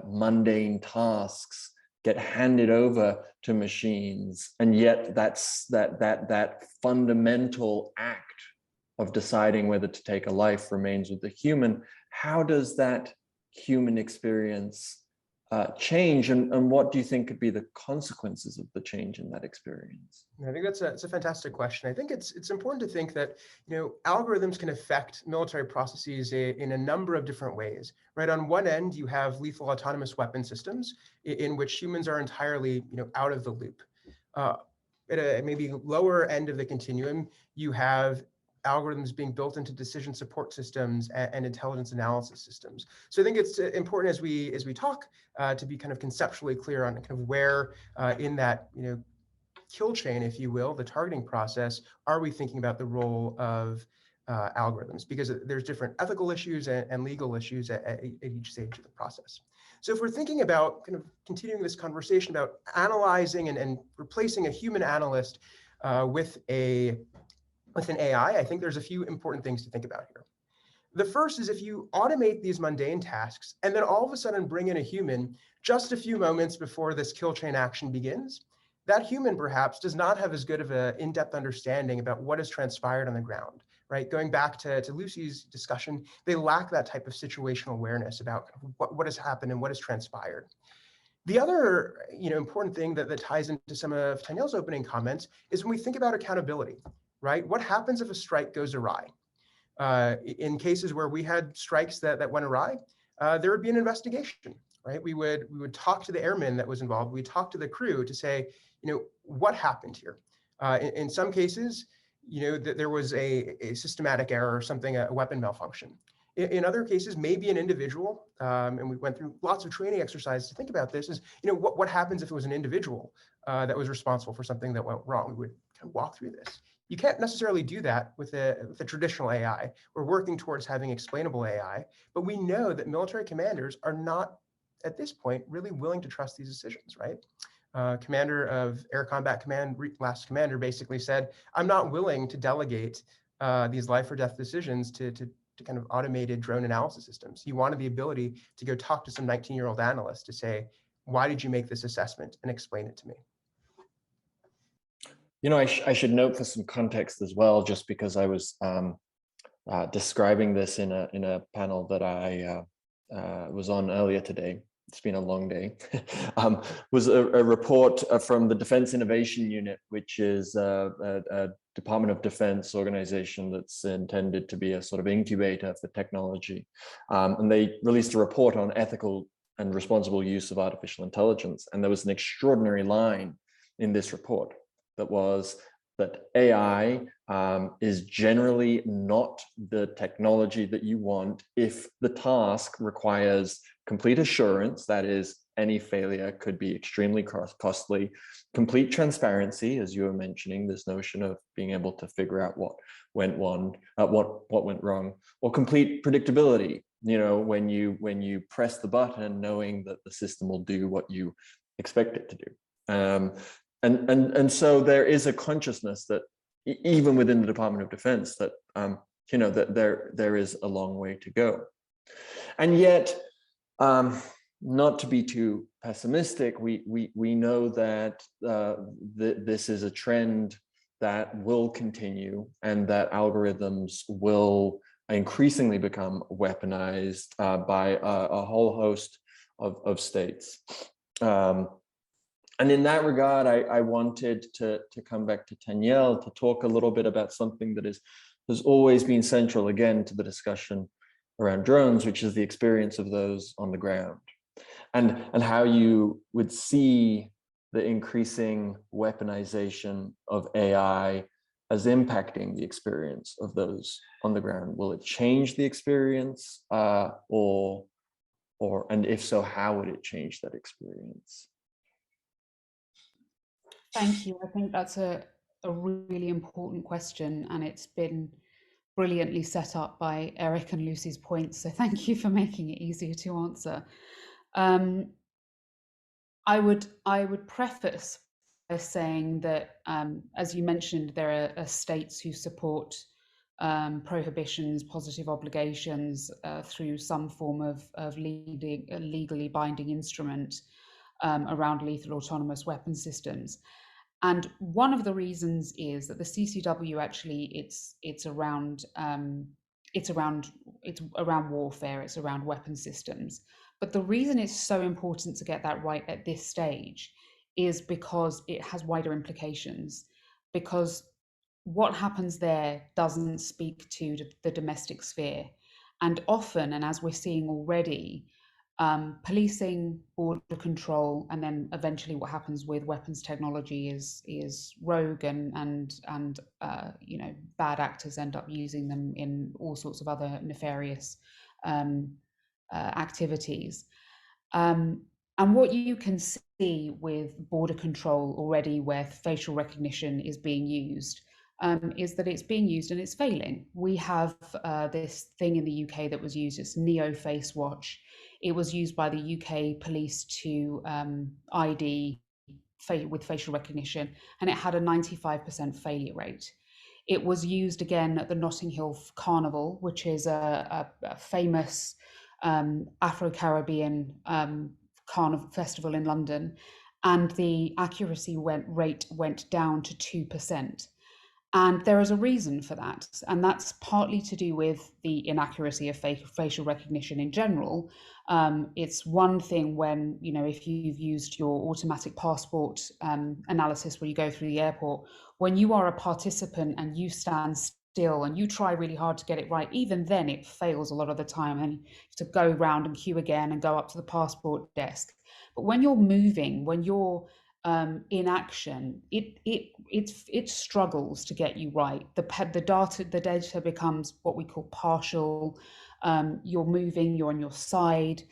S2: mundane tasks get handed over to machines, and yet that fundamental act of deciding whether to take a life remains with the human. How does that human experience change, and what do you think could be the consequences of the change in that experience?
S3: I think that's a fantastic question. I think it's important to think that algorithms can affect military processes in a number of different ways. Right, on one end, you have lethal autonomous weapon systems in which humans are entirely out of the loop. At a maybe lower end of the continuum, you have algorithms being built into decision support systems and intelligence analysis systems. So I think it's important as we talk to be kind of conceptually clear on kind of where in that kill chain, if you will, the targeting process, are we thinking about the role of algorithms? Because there's different ethical issues and legal issues at each stage of the process. So if we're thinking about kind of continuing this conversation about analyzing and replacing a human analyst with an AI, I think there's a few important things to think about here. The first is if you automate these mundane tasks and then all of a sudden bring in a human just a few moments before this kill chain action begins, that human perhaps does not have as good of an in-depth understanding about what has transpired on the ground, right? Going back to Lucy's discussion, they lack that type of situational awareness about what has happened and what has transpired. The other important thing that ties into some of Taniel's opening comments is when we think about accountability, right? What happens if a strike goes awry? In cases where we had strikes that went awry, there would be an investigation, right? We would talk to the airman that was involved. We'd talk to the crew to say, what happened here? In some cases, there was a systematic error or something, a weapon malfunction. In other cases, maybe an individual, and we went through lots of training exercises to think about this, is what happens if it was an individual that was responsible for something that went wrong? We would kind of walk through this. You can't necessarily do that with a traditional AI. We're working towards having explainable AI, but we know that military commanders are not, at this point, really willing to trust these decisions, right? Commander of Air Combat Command, last commander, basically said, I'm not willing to delegate these life or death decisions to kind of automated drone analysis systems. He wanted the ability to go talk to some 19-year-old analyst to say, why did you make this assessment, and explain it to me.
S2: I should note for some context as well, just because I was describing this in a panel that I was on earlier today. It's been a long day. Was a report from the Defense Innovation Unit, which is a Department of Defense organization that's intended to be a sort of incubator for technology. And they released a report on ethical and responsible use of artificial intelligence. And there was an extraordinary line in this report that was that AI is generally not the technology that you want if the task requires complete assurance, that is, any failure could be extremely costly, complete transparency, as you were mentioning, this notion of being able to figure out what went wrong, or complete predictability, when you press the button knowing that the system will do what you expect it to do. And so there is a consciousness that even within the Department of Defense that that there is a long way to go. And yet, not to be too pessimistic, we know that this is a trend that will continue, and that algorithms will increasingly become weaponized by a whole host of states. And in that regard, I wanted to come back to Tanielle to talk a little bit about something that has always been central, again, to the discussion around drones, which is the experience of those on the ground, and how you would see the increasing weaponization of AI as impacting the experience of those on the ground. Will it change the experience, and if so, how would it change that experience?
S4: Thank you. I think that's a really important question, and it's been brilliantly set up by Erik and Lucy's points. So thank you for making it easier to answer. I would preface by saying that, as you mentioned, there are states who support prohibitions, positive obligations through some form of legally binding instrument around lethal autonomous weapon systems. And one of the reasons is that the CCW actually it's around warfare, it's around weapon systems. But the reason it's so important to get that right at this stage is because it has wider implications, because what happens there doesn't speak to the domestic sphere. And often, and as we're seeing already, policing, border control, and then eventually what happens with weapons technology is rogue and you know, bad actors end up using them in all sorts of other nefarious activities. And what you can see with border control already, where facial recognition is being used, is that it's being used and it's failing. We have this thing in the UK that was used, it's Neo Face Watch. It was used by the UK police to ID with facial recognition, and it had a 95% failure rate. It was used again at the Notting Hill Carnival, which is a famous Afro-Caribbean carnival festival in London, and the accuracy rate went down to 2%. And there is a reason for that. And that's partly to do with the inaccuracy of facial recognition in general. It's one thing when, you know, if you've used your automatic passport analysis where you go through the airport, when you are a participant and you stand still and you try really hard to get it right, even then it fails a lot of the time, and you have to go round and queue again and go up to the passport desk. But when you're moving, when you're in action, it struggles to get you right. The data becomes what we call partial. You're moving, you're on your side.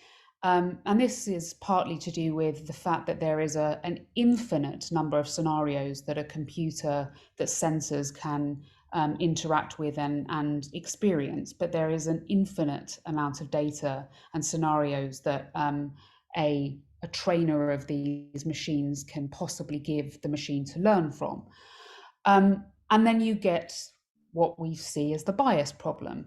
S4: And this is partly to do with the fact that there is an infinite number of scenarios that a computer, that sensors can interact with and experience, but there is an infinite amount of data and scenarios that a trainer of these machines can possibly give the machine to learn from. And then you get what we see as the bias problem.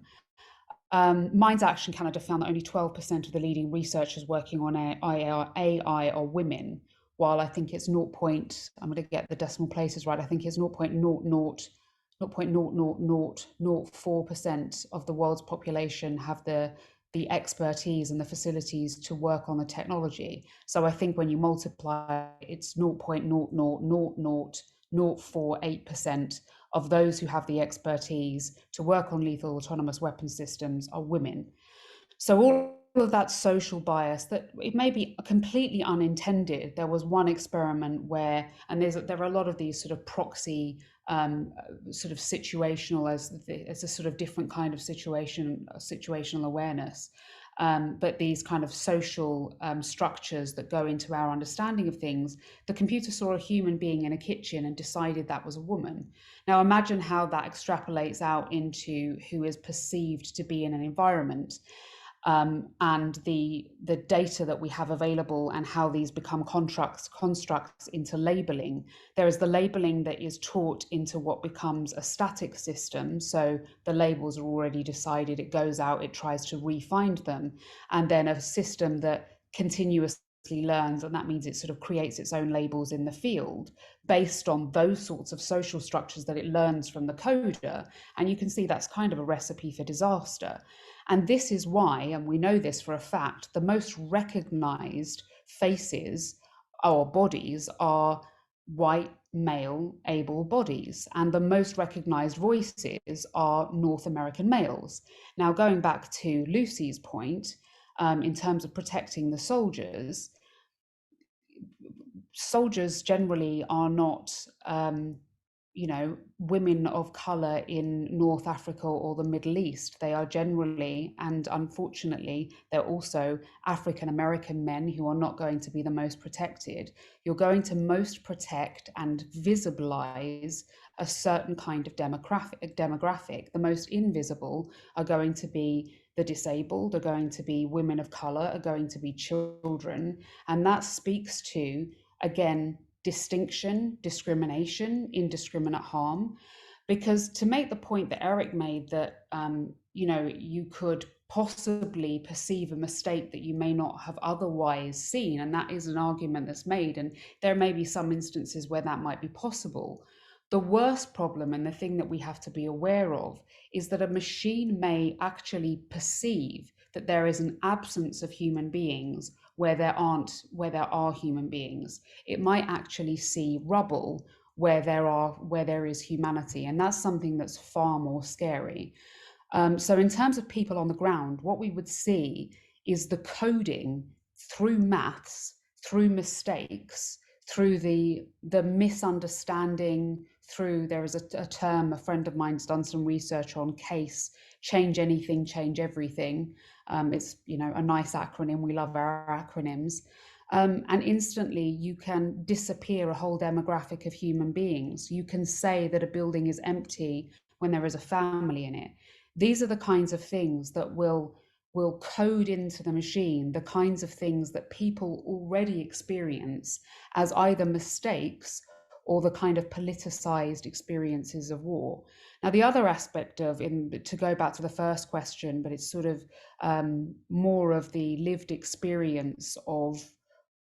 S4: Minds Action Canada found that only 12% of the leading researchers working on AI are women, while I think it's I'm going to get the decimal places right, I think it's 0.00004% of the world's population have the expertise and the facilities to work on the technology. So I think when you multiply, it's 0.0000048% of those who have the expertise to work on lethal autonomous weapon systems are women. So all of that social bias, that it may be completely unintended. There was one experiment where, and there are a lot of these sort of proxy sort of situational as a sort of different kind of situational awareness. But these kind of social structures that go into our understanding of things, the computer saw a human being in a kitchen and decided that was a woman. Now imagine how that extrapolates out into who is perceived to be in an environment. And the data that we have available and how these become constructs into labeling. There is the labeling that is taught into what becomes a static system. So the labels are already decided, it goes out, it tries to re-find them. And then a system that continuously learns, and that means it sort of creates its own labels in the field based on those sorts of social structures that it learns from the coder. And you can see that's kind of a recipe for disaster. And this is why, and we know this for a fact, the most recognized faces or bodies are white, male, able bodies. And the most recognized voices are North American males. Now, going back to Lucy's point, in terms of protecting the soldiers generally are not women of color in North Africa or the Middle East. They are generally, and unfortunately, they're also African American men who are not going to be the most protected. You're going to most protect and visibilize a certain kind of demographic. The most invisible are going to be the disabled, are going to be women of color, are going to be children. And that speaks to, again, distinction, discrimination, indiscriminate harm. Because to make the point that Erik made that you could possibly perceive a mistake that you may not have otherwise seen, and that is an argument that's made, and there may be some instances where that might be possible. The worst problem, and the thing that we have to be aware of, is that a machine may actually perceive that there is an absence of human beings where there are human beings. It might actually see rubble where there is humanity, and that's something that's far more scary. So in terms of people on the ground, what we would see is the coding through maths, through mistakes, through the misunderstanding, through, there is a term, a friend of mine's done some research on CASE, change anything, change everything. It's, you know, a nice acronym. We love our acronyms. And instantly you can disappear a whole demographic of human beings. You can say that a building is empty when there is a family in it. These are the kinds of things that will code into the machine, the kinds of things that people already experience as either mistakes or the kind of politicized experiences of war. Now, the other aspect of, to go back to the first question, but it's sort of more of the lived experience of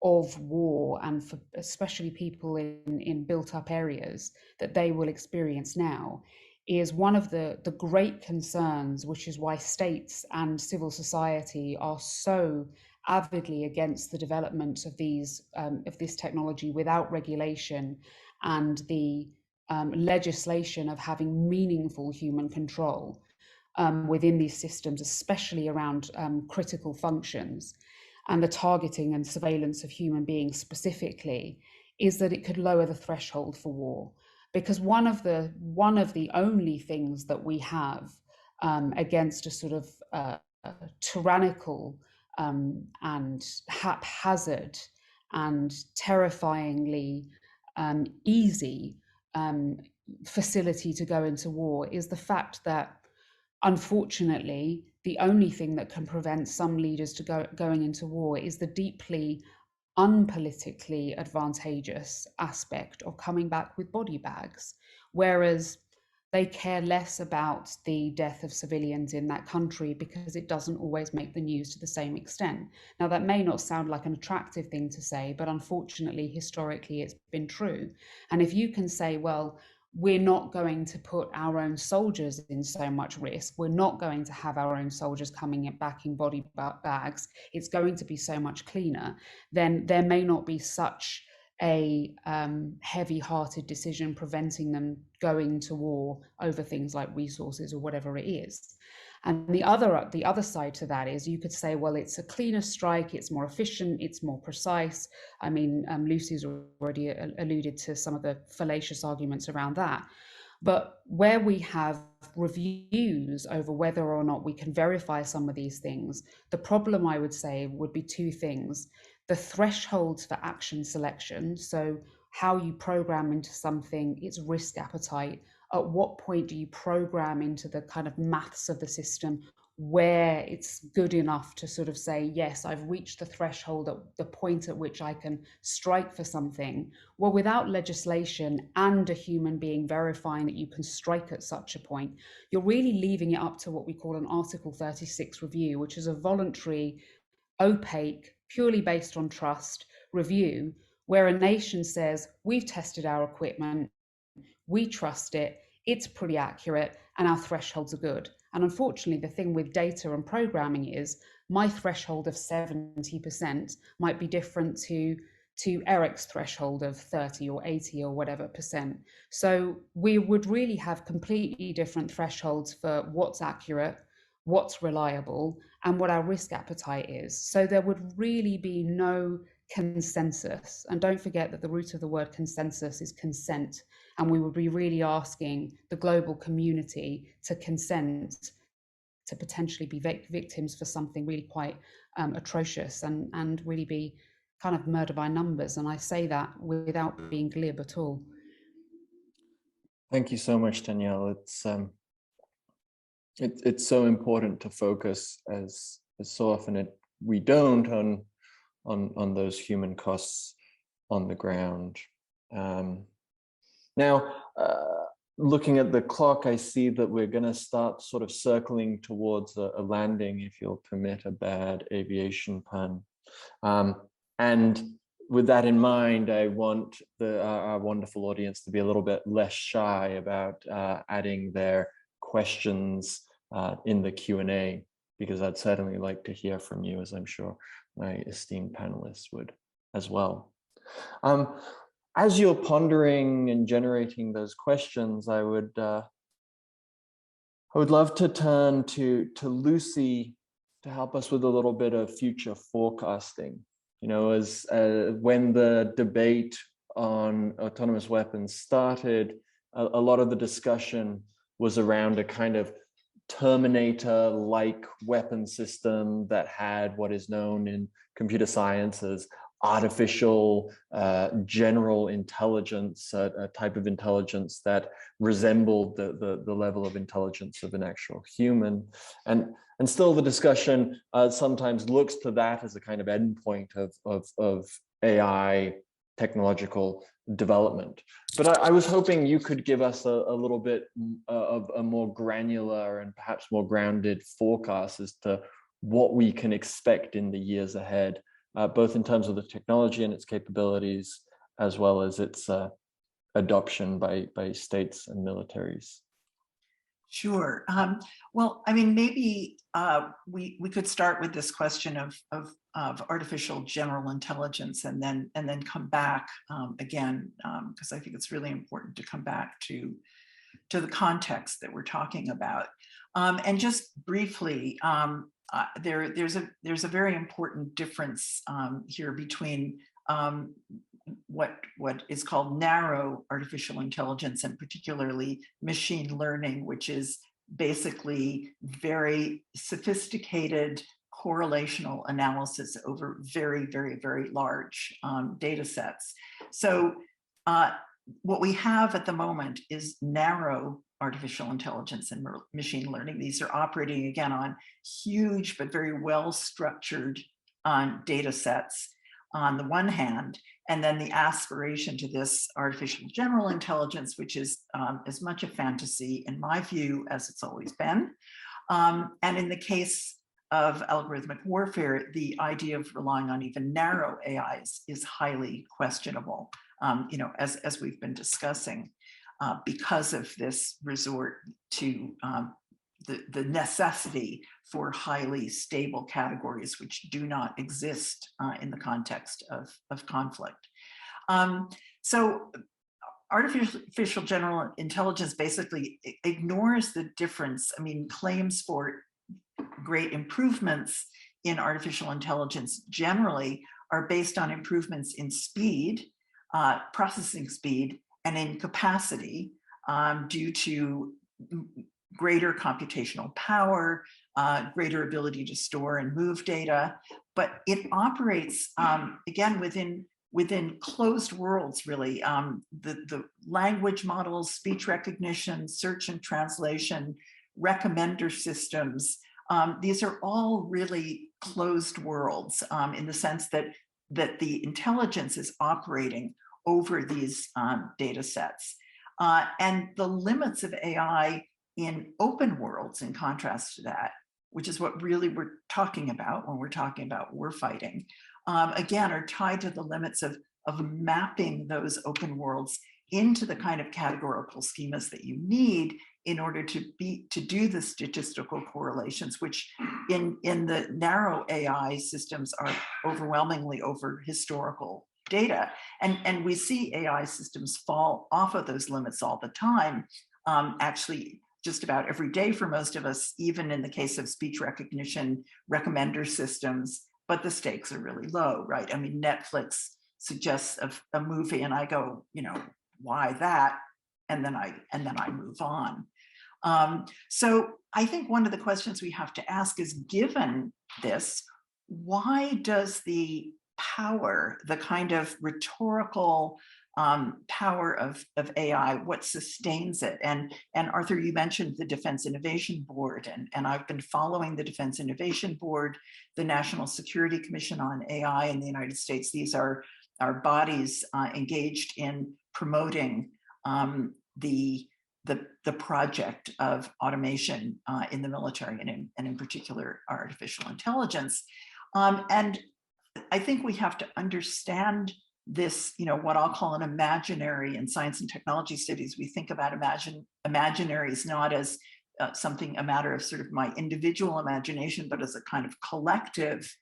S4: war, and for especially people in built up areas that they will experience now, is one of the great concerns, which is why states and civil society are so avidly against the development of this technology without regulation, and the legislation of having meaningful human control within these systems, especially around critical functions, and the targeting and surveillance of human beings specifically, is that it could lower the threshold for war. Because one of the only things that we have against a sort of tyrannical and haphazard and terrifyingly easy facility to go into war is the fact that, unfortunately, the only thing that can prevent some leaders to going into war is the deeply unpolitically advantageous aspect of coming back with body bags, whereas they care less about the death of civilians in that country because it doesn't always make the news to the same extent. Now, that may not sound like an attractive thing to say, but unfortunately, historically, it's been true. And if you can say, well, we're not going to put our own soldiers in so much risk, we're not going to have our own soldiers coming back in body bags, it's going to be so much cleaner, then there may not be such a heavy-hearted decision preventing them going to war over things like resources or whatever it is. And the other side to that is, you could say, well, it's a cleaner strike, it's more efficient, it's more precise. I mean, Lucy's already alluded to some of the fallacious arguments around that. But where we have reviews over whether or not we can verify some of these things, the problem, I would say, would be two things. The thresholds for action selection, so how you program into something, its risk appetite. At what point do you program into the kind of maths of the system where it's good enough to sort of say, yes, I've reached the threshold at the point at which I can strike for something? Well, without legislation and a human being verifying that you can strike at such a point, you're really leaving it up to what we call an Article 36 review, which is a voluntary, opaque, purely based on trust review, where a nation says, we've tested our equipment, we trust it, it's pretty accurate, and our thresholds are good. And unfortunately, the thing with data and programming is, my threshold of 70% might be different to Erik's threshold of 30 or 80 or whatever percent. So we would really have completely different thresholds for what's accurate, what's reliable, and what our risk appetite is. So there would really be no consensus. And don't forget that the root of the word consensus is consent. And we would be really asking the global community to consent to potentially be victims for something really quite atrocious and really be kind of murder by numbers. And I say that without being glib at all.
S2: Thank you so much, Danielle. It's so important to focus, as so often we don't, on those human costs on the ground. Now, looking at the clock, I see that we're going to start sort of circling towards a landing, if you'll permit a bad aviation pun. And with that in mind, I want our wonderful audience to be a little bit less shy about adding their questions in the Q&A, because I'd certainly like to hear from you, as I'm sure my esteemed panelists would as well. As you're pondering and generating those questions, I would love to turn to Lucy to help us with a little bit of future forecasting. You know, as when the debate on autonomous weapons started, a lot of the discussion was around a kind of Terminator-like weapon system that had what is known in computer science as artificial general intelligence, a type of intelligence that resembled the level of intelligence of an actual human. And still the discussion sometimes looks to that as a kind of endpoint of AI technological development. But I was hoping you could give us a little bit of a more granular and perhaps more grounded forecast as to what we can expect in the years ahead, both in terms of the technology and its capabilities, as well as its adoption by states and militaries.
S5: Sure. Well, I mean, maybe we could start with this question of artificial general intelligence, and then come back again, because I think it's really important to come back to the context that we're talking about. And just briefly, there's a very important difference here between what is called narrow artificial intelligence, and particularly machine learning, which is basically very sophisticated correlational analysis over very, very, very large data sets. So what we have at the moment is narrow artificial intelligence and machine learning. These are operating again on huge but very well structured data sets on the one hand, and then the aspiration to this artificial general intelligence, which is as much a fantasy in my view as it's always been. And in the case of algorithmic warfare, the idea of relying on even narrow AIs is highly questionable, you know, as we've been discussing, because of this resort to the necessity for highly stable categories which do not exist in the context of conflict. So artificial general intelligence basically ignores the difference. I mean, claims for great improvements in artificial intelligence generally are based on improvements in speed, processing speed, and in capacity due to greater computational power, greater ability to store and move data, but it operates again within closed worlds, really. The language models, speech recognition, search and translation, recommender systems, these are all really closed worlds in the sense that the intelligence is operating over these data sets. And the limits of AI in open worlds, in contrast to that, which is what really we're talking about when we're talking about warfighting, again, are tied to the limits of mapping those open worlds into the kind of categorical schemas that you need in order to do the statistical correlations, which in the narrow AI systems are overwhelmingly over historical data. And we see AI systems fall off of those limits all the time, actually just about every day for most of us, even in the case of speech recognition recommender systems, but the stakes are really low, right? I mean, Netflix suggests a movie and I go, you know, why that? And then I move on. So I think one of the questions we have to ask is, given this, why does the power, the kind of rhetorical power of AI, what sustains it? And Arthur, you mentioned the Defense Innovation Board, and I've been following the Defense Innovation Board, the National Security Commission on AI in the United States. These are bodies engaged in promoting the project of automation in the military, and in particular artificial intelligence. And I think we have to understand this, you know, what I'll call an imaginary. In science and technology studies, we think about imaginaries not as a matter of sort of my individual imagination, but as a kind of collective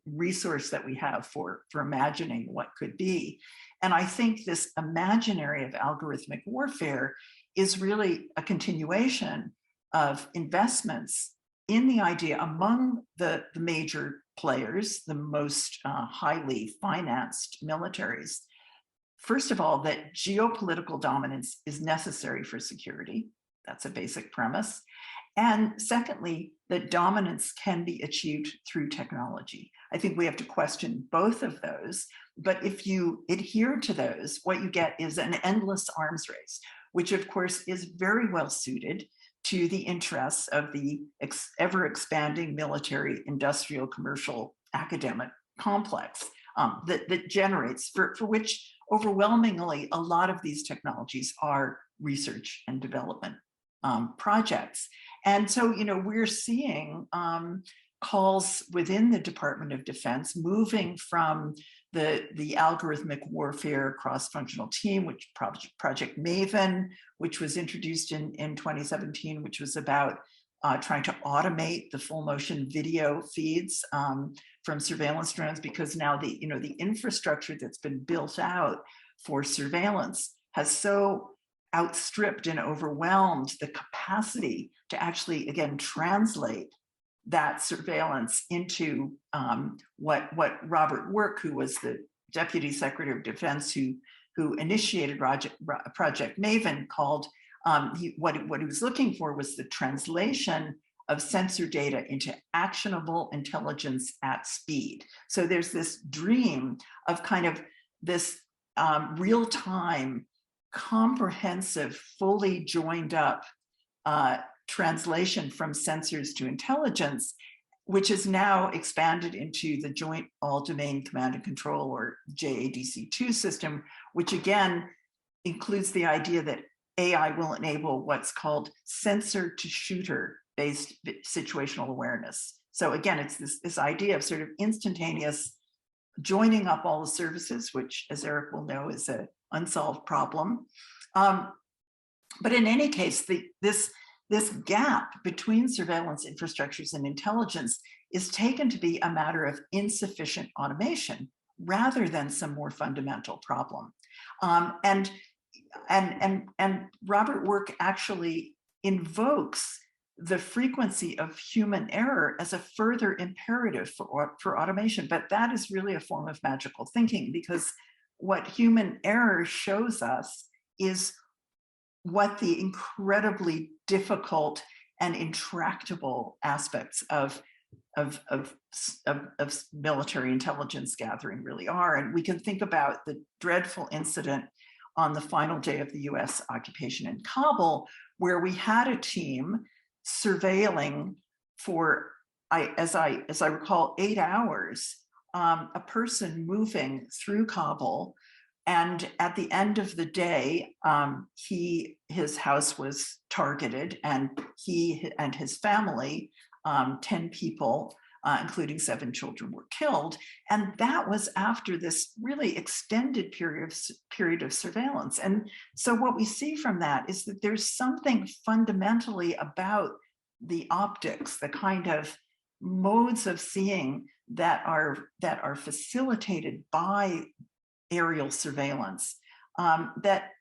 S5: resource that we have for imagining what could be. And I think this imaginary of algorithmic warfare is really a continuation of investments in the idea among the major players, the most highly financed militaries, first of all, that geopolitical dominance is necessary for security. That's a basic premise. And secondly, that dominance can be achieved through technology. I think we have to question both of those. But if you adhere to those, what you get is an endless arms race, which of course is very well suited to the interests of the ever expanding military, industrial, commercial, academic complex that generates, for which overwhelmingly a lot of these technologies are research and development projects. And so, we're seeing calls within the Department of Defense moving from the algorithmic warfare cross-functional team, which Project Maven, which was introduced in 2017, which was about trying to automate the full motion video feeds from surveillance drones, because now the infrastructure that's been built out for surveillance has so outstripped and overwhelmed the capacity to actually, again, translate that surveillance into what Robert Work, who was the Deputy Secretary of Defense who initiated Project Maven, called, what he was looking for was the translation of sensor data into actionable intelligence at speed. So there's this dream of kind of this real-time, comprehensive, fully joined up translation from sensors to intelligence, which is now expanded into the Joint All-Domain Command and Control, or JADC2 system, which again includes the idea that AI will enable what's called sensor-to-shooter based situational awareness. So again, it's this idea of sort of instantaneous joining up all the services, which, as Erik will know, is an unsolved problem. But in any case, this gap between surveillance infrastructures and intelligence is taken to be a matter of insufficient automation rather than some more fundamental problem. And Robert Work actually invokes the frequency of human error as a further imperative for automation. But that is really a form of magical thinking, because what human error shows us is what the incredibly difficult and intractable aspects of military intelligence gathering really are. And we can think about the dreadful incident on the final day of the US occupation in Kabul, where we had a team surveilling for, as I recall, 8 hours, a person moving through Kabul. And at the end of the day, his house was targeted, and he and his family, 10 people, including 7 children, were killed. And that was after this really extended period of surveillance. And so what we see from that is that there's something fundamentally about the optics, the kind of modes of seeing that are facilitated by aerial surveillance, that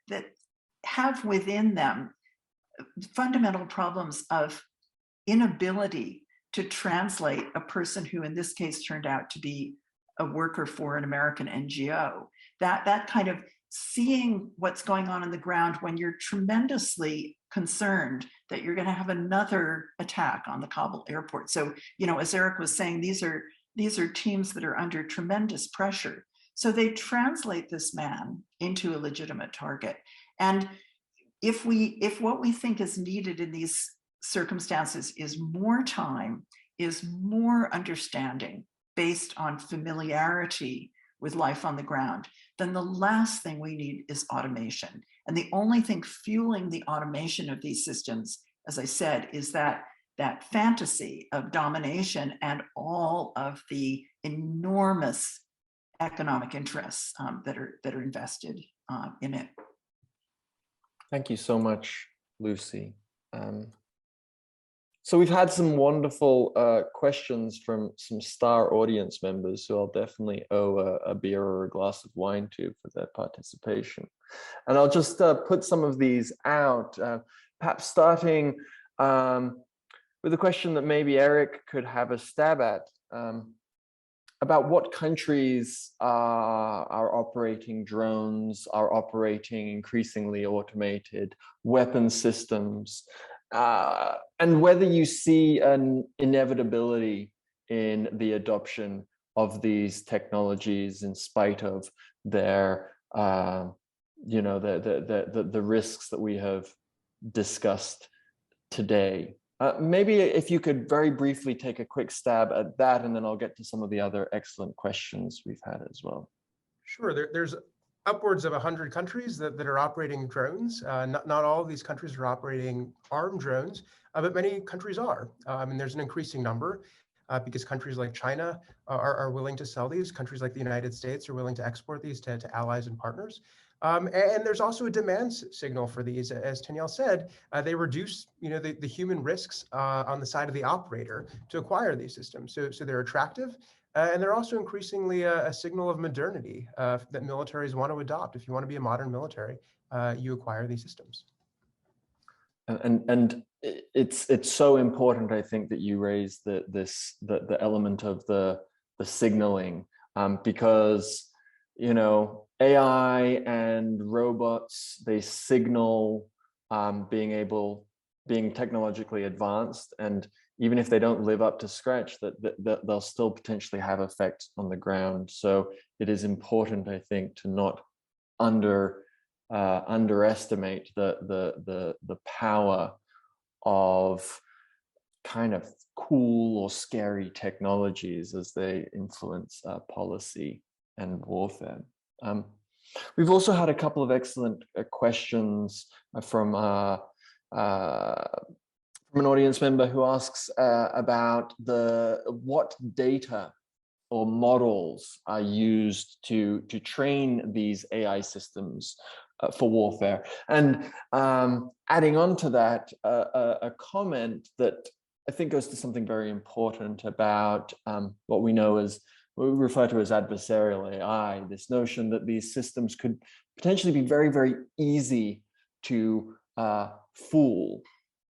S5: have within them fundamental problems of inability to translate a person who in this case turned out to be a worker for an American NGO, that kind of seeing what's going on the ground when you're tremendously concerned that you're going to have another attack on the Kabul airport. So, as Erik was saying, these are teams that are under tremendous pressure. So they translate this man into a legitimate target. And if what we think is needed in these circumstances is more time, is more understanding based on familiarity with life on the ground, then the last thing we need is automation. And the only thing fueling the automation of these systems, as I said, is that fantasy of domination and all of the enormous economic interests that are invested in it.
S2: Thank you so much, Lucy. So we've had some wonderful questions from some star audience members who I'll definitely owe a beer or a glass of wine to for their participation. And I'll just put some of these out, perhaps starting with a question that maybe Erik could have a stab at, about what countries are operating drones, are operating increasingly automated weapon systems, and whether you see an inevitability in the adoption of these technologies in spite of their, you know, the risks that we have discussed today. Maybe if you could very briefly take a quick stab at that, and then I'll get to some of the other excellent questions we've had as well.
S3: Sure, there's upwards of 100 countries that are operating drones. Not all of these countries are operating armed drones, but many countries are. And there's an increasing number because countries like China are willing to sell these. Countries like the United States are willing to export these to allies and partners. And there's also a demand signal for these. As Taniel said, they reduce, you know, the human risks on the side of the operator to acquire these systems. So they're attractive, and they're also increasingly a signal of modernity that militaries want to adopt. If you want to be a modern military, you acquire these systems.
S2: And it's so important, I think, that you raise the element of the signaling, because, you know, AI and robots, they signal being technologically advanced, and even if they don't live up to scratch, that they'll still potentially have effects on the ground. So it is important, I think, to not underestimate the power of kind of cool or scary technologies as they influence policy and warfare. We've also had a couple of excellent questions from an audience member who asks about what data or models are used to train these AI systems for warfare. And adding on to that, a comment that I think goes to something very important about what we know as, what we refer to as adversarial AI, this notion that these systems could potentially be very, very easy to fool.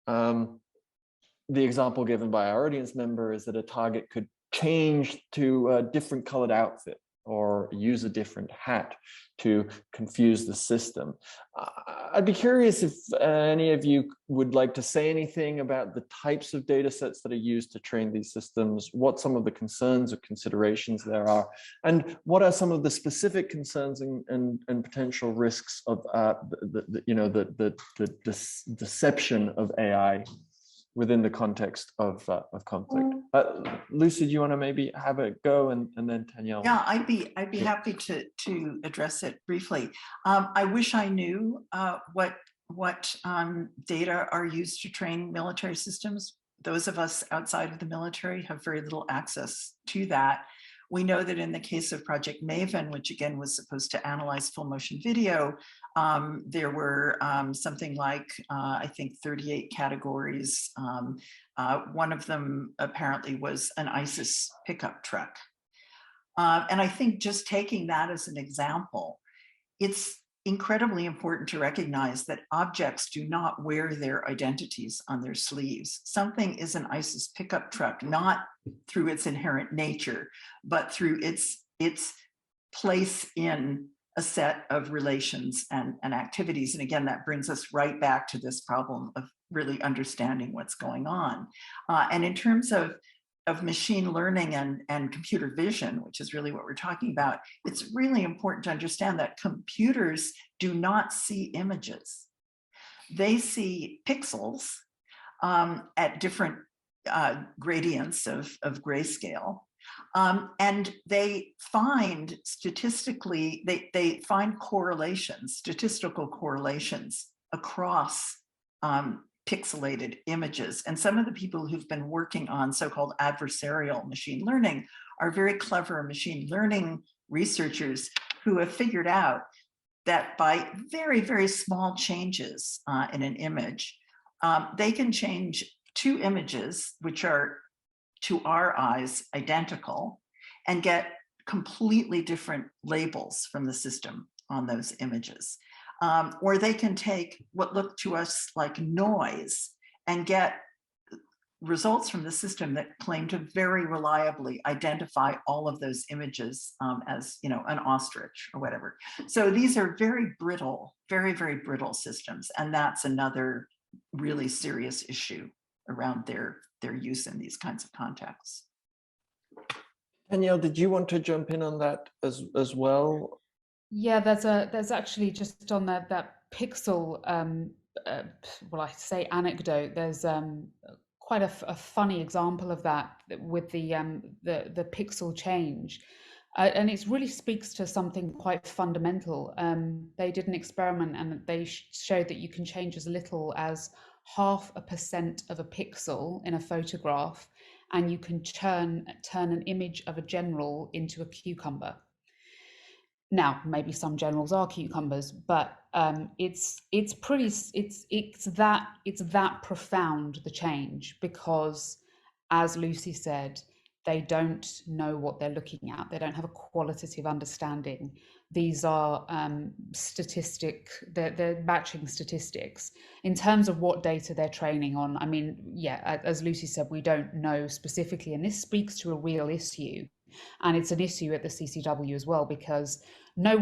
S2: The example given by our audience member is that a target could change to a different colored outfit or use a different hat to confuse the system. I'd be curious if any of you would like to say anything about the types of data sets that are used to train these systems, what some of the concerns or considerations there are, and what are some of the specific concerns and potential risks of the deception of AI within the context of conflict. Lucy, do you want to maybe have a go, and then Taniel?
S5: Yeah, I'd be happy to address it briefly. I wish I knew what data are used to train military systems. Those of us outside of the military have very little access to that. We know that in the case of Project Maven, which again was supposed to analyze full motion video, there were something like, I think, 38 categories. One of them apparently was an ISIS pickup truck. And I think just taking that as an example, it's incredibly important to recognize that objects do not wear their identities on their sleeves. Something is an ISIS pickup truck, not through its inherent nature, but through its place in a set of relations and activities. And again, that brings us right back to this problem of really understanding what's going on. And in terms of machine learning and computer vision, which is really what we're talking about, it's really important to understand that computers do not see images. They see pixels at different gradients of grayscale. And they find statistically, they find correlations, statistical correlations across pixelated images. And some of the people who've been working on so-called adversarial machine learning are very clever machine learning researchers who have figured out that by very, very small changes in an image, they can change two images, which are to our eyes identical, and get completely different labels from the system on those images. Or they can take what look to us like noise and get results from the system that claim to very reliably identify all of those images as, you know, an ostrich or whatever. So these are very brittle, very, very brittle systems. And that's another really serious issue around their use in these kinds of contexts.
S2: Danielle, did you want to jump in on that as well?
S4: Yeah, there's actually just on that pixel, well, I say anecdote. There's quite a funny example of that with the pixel change, and it really speaks to something quite fundamental. They did an experiment and they showed that you can change as little as 0.5% of a pixel in a photograph, and you can turn an image of a general into a cucumber. Now, maybe some generals are cucumbers, but it's that profound, the change, because, as Lucy said, they don't know what they're looking at. They don't have a qualitative understanding. These are they're matching statistics. In terms of what data they're training on, I mean, yeah, as Lucy said, we don't know specifically, and this speaks to a real issue. And it's an issue at the CCW as well, because no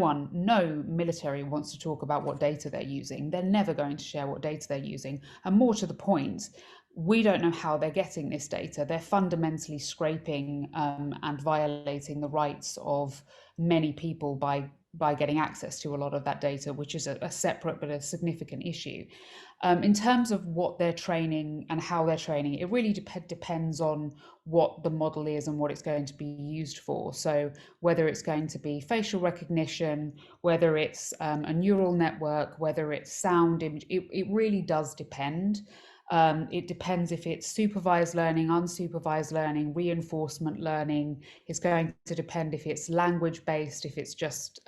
S4: military wants to talk about what data they're using. They're never going to share what data they're using. And more to the point, we don't know how they're getting this data. They're fundamentally scraping and violating the rights of many people by getting access to a lot of that data, which is a separate but a significant issue. In terms of what they're training and how they're training, it really depends on what the model is and what it's going to be used for. So whether it's going to be facial recognition, whether it's a neural network, whether it's sound image, it really does depend. It depends if it's supervised learning, unsupervised learning, reinforcement learning. It's going to depend if it's language based, if it's just,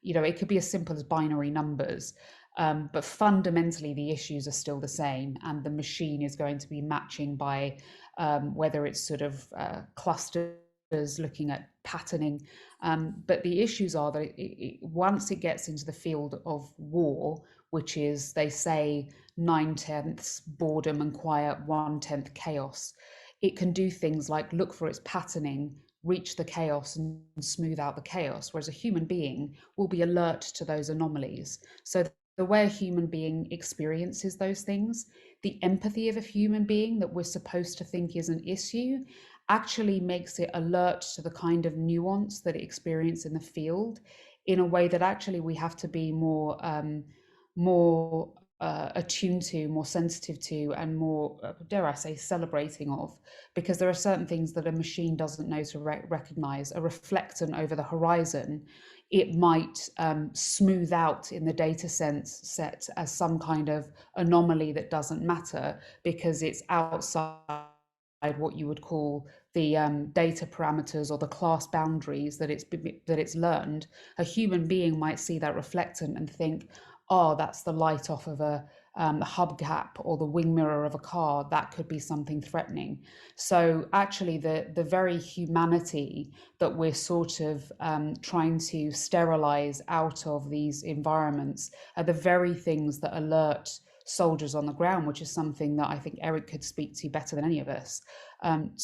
S4: you know, it could be as simple as binary numbers. But fundamentally, the issues are still the same, and the machine is going to be matching by whether it's sort of clusters, looking at patterning. But the issues are that once it gets into the field of war, which is, they say, 9/10 boredom and quiet, 1/10 chaos, it can do things like look for its patterning, reach the chaos and smooth out the chaos, whereas a human being will be alert to those anomalies. So the way a human being experiences those things, the empathy of a human being that we're supposed to think is an issue, actually makes it alert to the kind of nuance that it experiences in the field, in a way that actually we have to be more attuned to, more sensitive to, and more, dare I say, celebrating of, because there are certain things that a machine doesn't know to recognize. A reflectant over the horizon, it might smooth out in the data set as some kind of anomaly that doesn't matter because it's outside what you would call the data parameters or the class boundaries that it's learned. A human being might see that reflectant and think, oh, that's the light off of a hubcap or the wing mirror of a car. That could be something threatening. So actually the very humanity that we're sort of trying to sterilize out of these environments are the very things that alert soldiers on the ground, which is something that I think Erik could speak to better than any of us,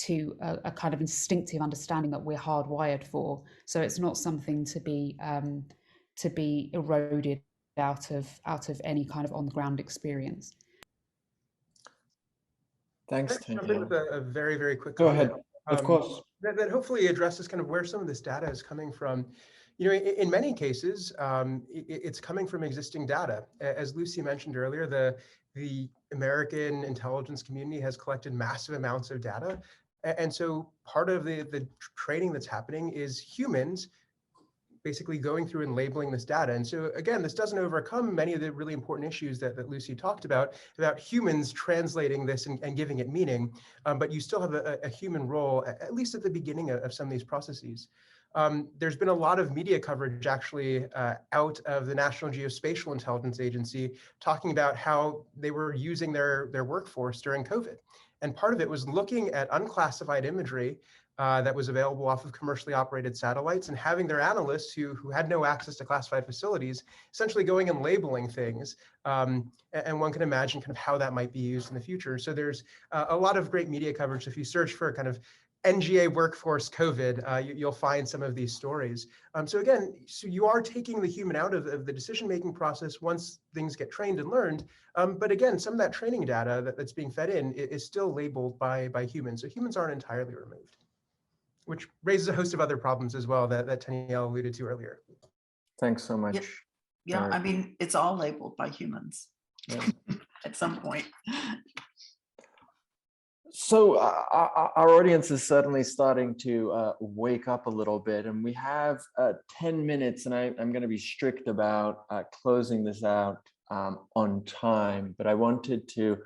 S4: to a kind of instinctive understanding that we're hardwired for. So it's not something to be eroded out of any kind of on the ground experience.
S2: Thanks,
S3: I'll jump in with
S2: Taniel.
S3: a very, very quick
S2: Go
S3: comment.
S2: ahead. Of course.
S3: That hopefully addresses kind of where some of this data is coming from. You know, in many cases, it's coming from existing data. As Lucy mentioned earlier, the American intelligence community has collected massive amounts of data. And so part of the training that's happening is humans basically going through and labeling this data. And so again, this doesn't overcome many of the really important issues that Lucy talked about humans translating this and giving it meaning, but you still have a human role, at least at the beginning of some of these processes. There's been a lot of media coverage actually out of the National Geospatial Intelligence Agency talking about how they were using their workforce during COVID. And part of it was looking at unclassified imagery that was available off of commercially operated satellites, and having their analysts who had no access to classified facilities, essentially going and labeling things. And one can imagine kind of how that might be used in the future. So there's a lot of great media coverage. If you search for kind of NGA workforce COVID, you'll find some of these stories. So again, so you are taking the human out of the decision-making process once things get trained and learned. But again, some of that training data that's being fed in is still labeled by humans. So humans aren't entirely removed, which raises a host of other problems as well that Taniel alluded to earlier.
S2: Thanks so much.
S5: Yeah, I mean, it's all labeled by humans at some point.
S2: So our audience is certainly starting to wake up a little bit, and we have 10 minutes, and I'm going to be strict about closing this out on time, but I wanted to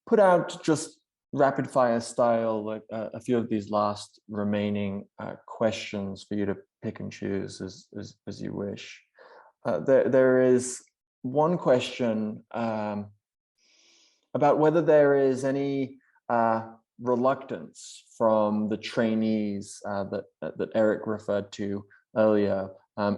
S2: put out just rapid fire style, like a few of these last remaining questions for you to pick and choose as you wish. There is one question about whether there is any reluctance from the trainees that Erik referred to earlier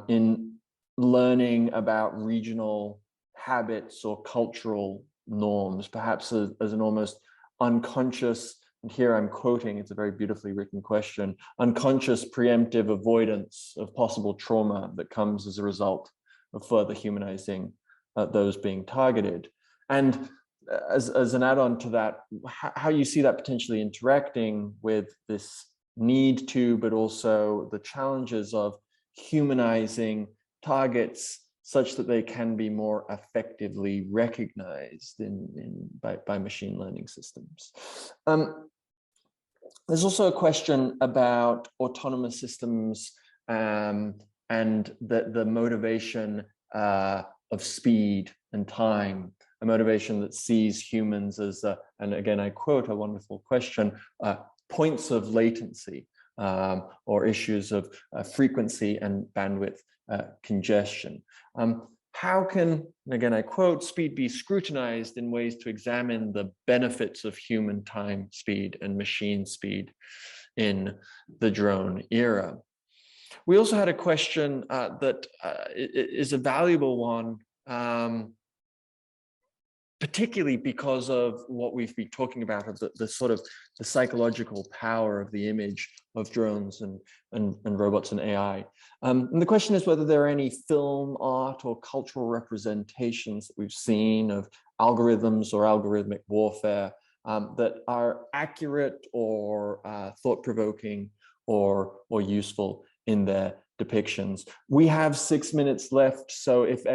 S2: in learning about regional habits or cultural norms, perhaps as an almost unconscious, and here I'm quoting, it's a very beautifully written question, unconscious preemptive avoidance of possible trauma that comes as a result of further humanizing those being targeted. And as an add-on to that, how you see that potentially interacting with this need to, but also the challenges of humanizing targets such that they can be more effectively recognized by machine learning systems. There's also a question about autonomous systems and the motivation of speed and time, a motivation that sees humans as, and again, I quote a wonderful question, points of latency or issues of frequency and bandwidth congestion. How can, again, I quote, speed be scrutinized in ways to examine the benefits of human time speed and machine speed in the drone era? We also had a question that is a valuable one, particularly because of what we've been talking about, of the sort of the psychological power of the image of drones and robots and AI. And the question is whether there are any film, art, or cultural representations that we've seen of algorithms or algorithmic warfare that are accurate or thought-provoking or useful in their depictions. We have 6 minutes left, so if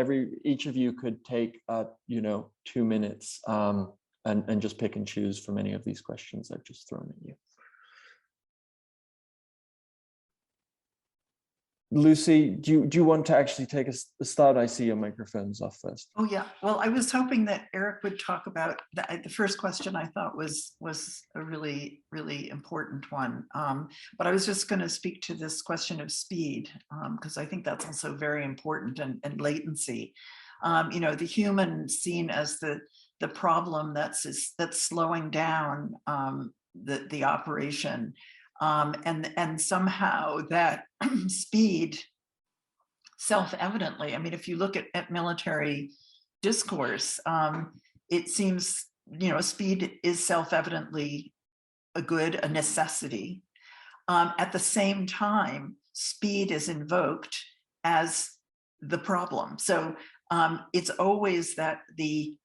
S2: each of you could take 2 minutes and just pick and choose from any of these questions I've just thrown at you. Lucy, do you want to actually take a start? I see your microphone's off first.
S5: Oh yeah, well, I was hoping that Erik would talk about the first question. I thought was a really, really important one. But I was just going to speak to this question of speed, because I think that's also very important, and latency. The human seen as the problem that's slowing down the operation. And somehow that speed, self-evidently, I mean, if you look at military discourse, it seems, speed is self-evidently a necessity. At the same time, speed is invoked as the problem. So it's always that the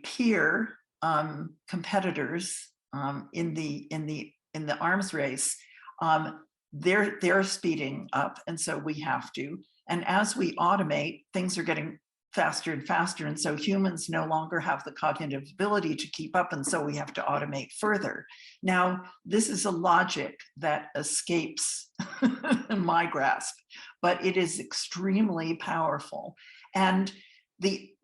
S5: peer competitors in the arms race, they're speeding up, and so we have to. And as we automate, things are getting faster and faster, and so humans no longer have the cognitive ability to keep up, and so we have to automate further. Now, this is a logic that escapes my grasp, but it is extremely powerful. And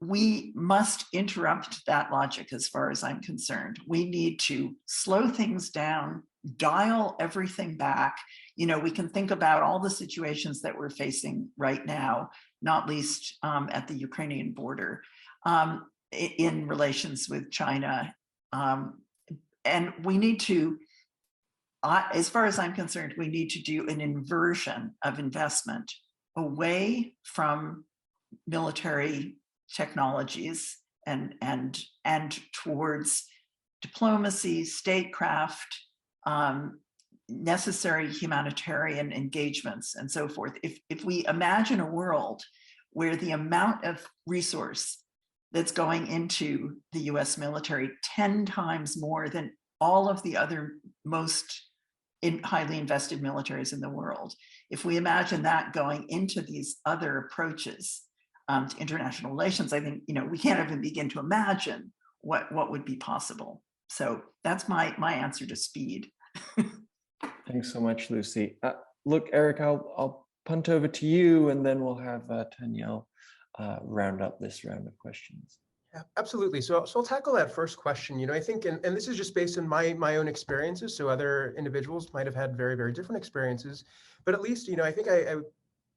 S5: we must interrupt that logic as far as I'm concerned. We need to slow things down, dial everything back. We can think about all the situations that we're facing right now, not least at the Ukrainian border, in relations with China. And we need to as far as I'm concerned, we need to do an inversion of investment away from military technologies and towards diplomacy, statecraft, necessary humanitarian engagements, and so forth. If we imagine a world where the amount of resource that's going into the US military 10 times more than all of the other most highly invested militaries in the world, if we imagine that going into these other approaches to international relations, I think, we can't even begin to imagine what would be possible. So that's my answer to speed.
S2: Thanks so much, Lucy. Look, Erik, I'll punt over to you, and then we'll have Tanielle round up this round of questions.
S3: Yeah, absolutely. So I'll tackle that first question. I think, and this is just based on my own experiences. So other individuals might have had very, very different experiences, but at least, I think I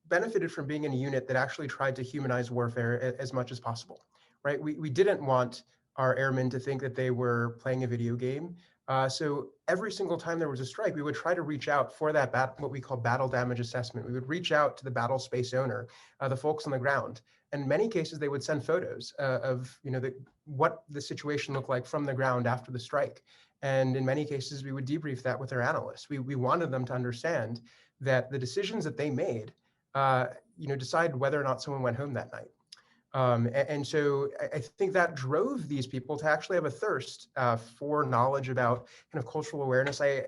S3: benefited from being in a unit that actually tried to humanize warfare as much as possible, right? We didn't want our airmen to think that they were playing a video game. So every single time there was a strike, we would try to reach out for that what we call battle damage assessment. We would reach out to the battle space owner, the folks on the ground. And in many cases, they would send photos of what the situation looked like from the ground after the strike. And in many cases, we would debrief that with our analysts. We wanted them to understand that the decisions that they made, decide whether or not someone went home that night. And so I think that drove these people to actually have a thirst for knowledge about kind of cultural awareness. The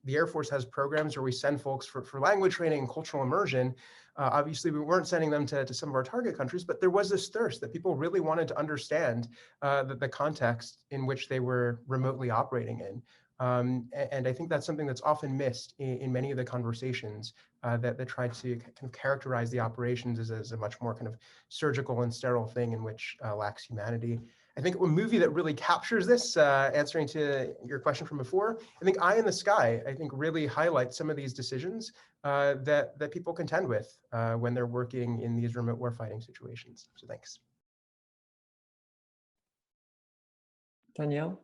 S3: Air Force has programs where we send folks for language training and cultural immersion. Obviously, we weren't sending them to some of our target countries, but there was this thirst that people really wanted to understand the context in which they were remotely operating in. And I think that's something that's often missed in many of the conversations that try to kind of characterize the operations as a much more kind of surgical and sterile thing in which lacks humanity. I think a movie that really captures this, answering to your question from before, I think Eye in the Sky, I think really highlights some of these decisions that people contend with when they're working in these remote warfighting situations. So thanks.
S2: Danielle?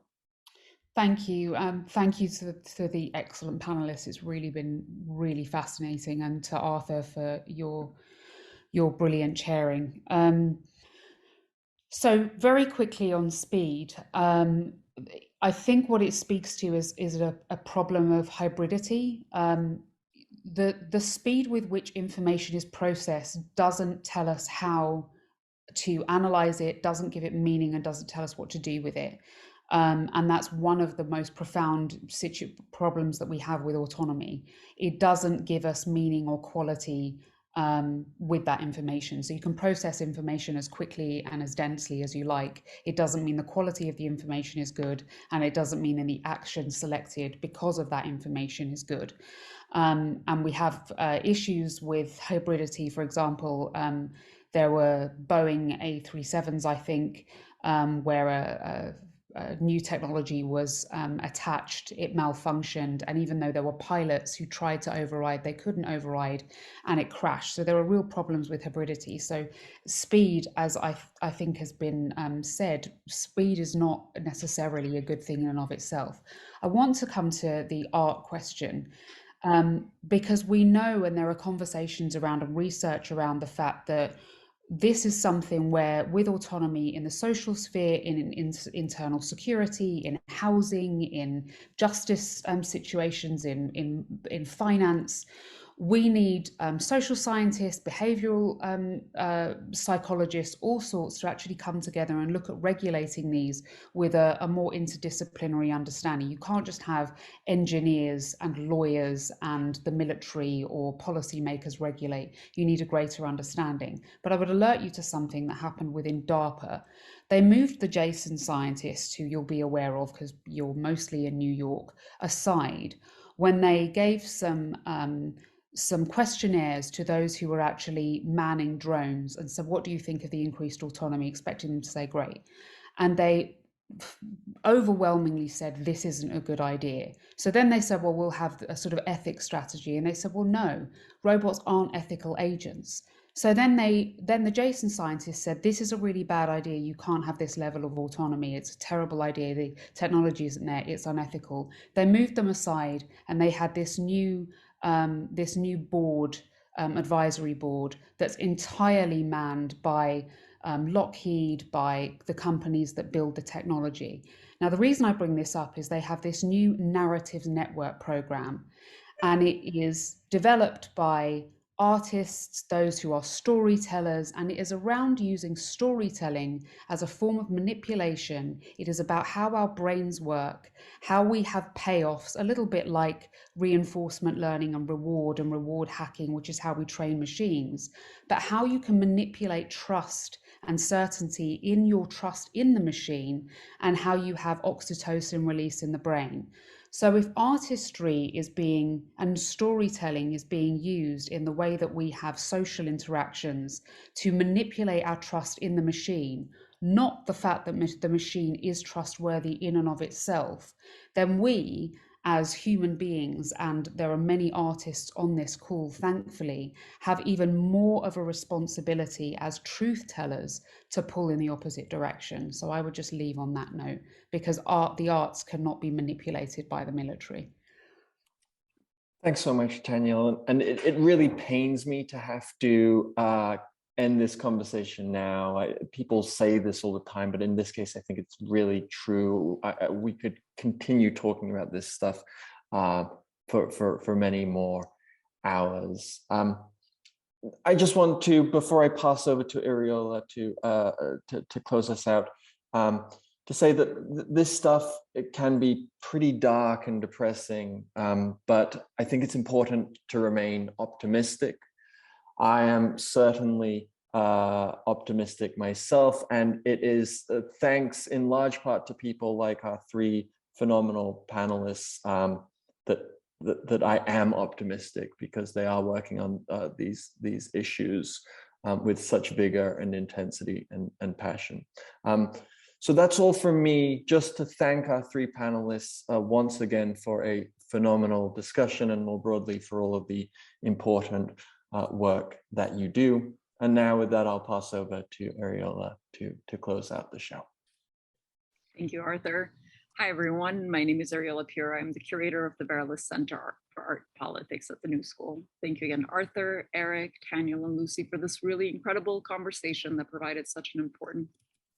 S4: Thank you. Thank you to the excellent panelists. It's really been really fascinating, and to Arthur for your brilliant chairing. So very quickly on speed, I think what it speaks to is a problem of hybridity. The speed with which information is processed doesn't tell us how to analyze it, doesn't give it meaning, and doesn't tell us what to do with it. And that's one of the most profound problems that we have with autonomy. It doesn't give us meaning or quality with that information. So you can process information as quickly and as densely as you like. It doesn't mean the quality of the information is good, and it doesn't mean any action selected because of that information is good. And we have issues with hybridity. For example, there were Boeing A370s, I think, where a new technology was attached, it malfunctioned, and even though there were pilots who tried to override, they couldn't override, and it crashed. So there are real problems with hybridity. So speed, as I think has been said, speed is not necessarily a good thing in and of itself. I want to come to the art question, because we know, and there are conversations around and research around the fact that this is something where, with autonomy in the social sphere, in internal security, in housing, in justice situations, in finance, we need social scientists, behavioral psychologists, all sorts, to actually come together and look at regulating these with a more interdisciplinary understanding. You can't just have engineers and lawyers and the military or policymakers regulate. You need a greater understanding. But I would alert you to something that happened within DARPA. They moved the Jason scientists, who you'll be aware of because you're mostly in New York, aside when they gave some questionnaires to those who were actually manning drones and said, what do you think of the increased autonomy, expecting them to say great. And they overwhelmingly said, this isn't a good idea. So then they said, well, we'll have a sort of ethics strategy. And they said, well, no, robots aren't ethical agents. So then the Jason scientists said, this is a really bad idea. You can't have this level of autonomy. It's a terrible idea. The technology isn't there. It's unethical. They moved them aside, and they had this new board, advisory board, that's entirely manned by Lockheed, by the companies that build the technology. Now, the reason I bring this up is they have this new narrative network program, and it is developed by artists, those who are storytellers, and it is around using storytelling as a form of manipulation. It is about how our brains work, how we have payoffs, a little bit like reinforcement learning and reward hacking, which is how we train machines, but how you can manipulate trust and certainty in your trust in the machine, and how you have oxytocin release in the brain. So if artistry is being, and storytelling is being used in the way that we have social interactions to manipulate our trust in the machine, not the fact that the machine is trustworthy in and of itself, then we as human beings, and there are many artists on this call, thankfully, have even more of a responsibility as truth tellers to pull in the opposite direction. So I would just leave on that note, because the arts cannot be manipulated by the military.
S2: Thanks so much, Taniel. And it really pains me to have to end this conversation now. People say this all the time, but in this case, I think it's really true. We could continue talking about this stuff for many more hours. I just want to, before I pass over to Ariola to close us out, to say that this stuff, it can be pretty dark and depressing, but I think it's important to remain optimistic. I am certainly optimistic myself, and it is thanks in large part to people like our three phenomenal panelists that I am optimistic, because they are working on these issues with such vigor and intensity and passion. So that's all from me, just to thank our three panelists once again for a phenomenal discussion, and more broadly for all of the important work that you do. And now with that, I'll pass over to Ariola to close out the show.
S6: Thank you, Arthur. Hi, everyone. My name is Ariola Pura. I'm the curator of the Verallis Center for Art Politics at the New School. Thank you again, Arthur, Erik, Taniel, and Lucy, for this really incredible conversation that provided such an important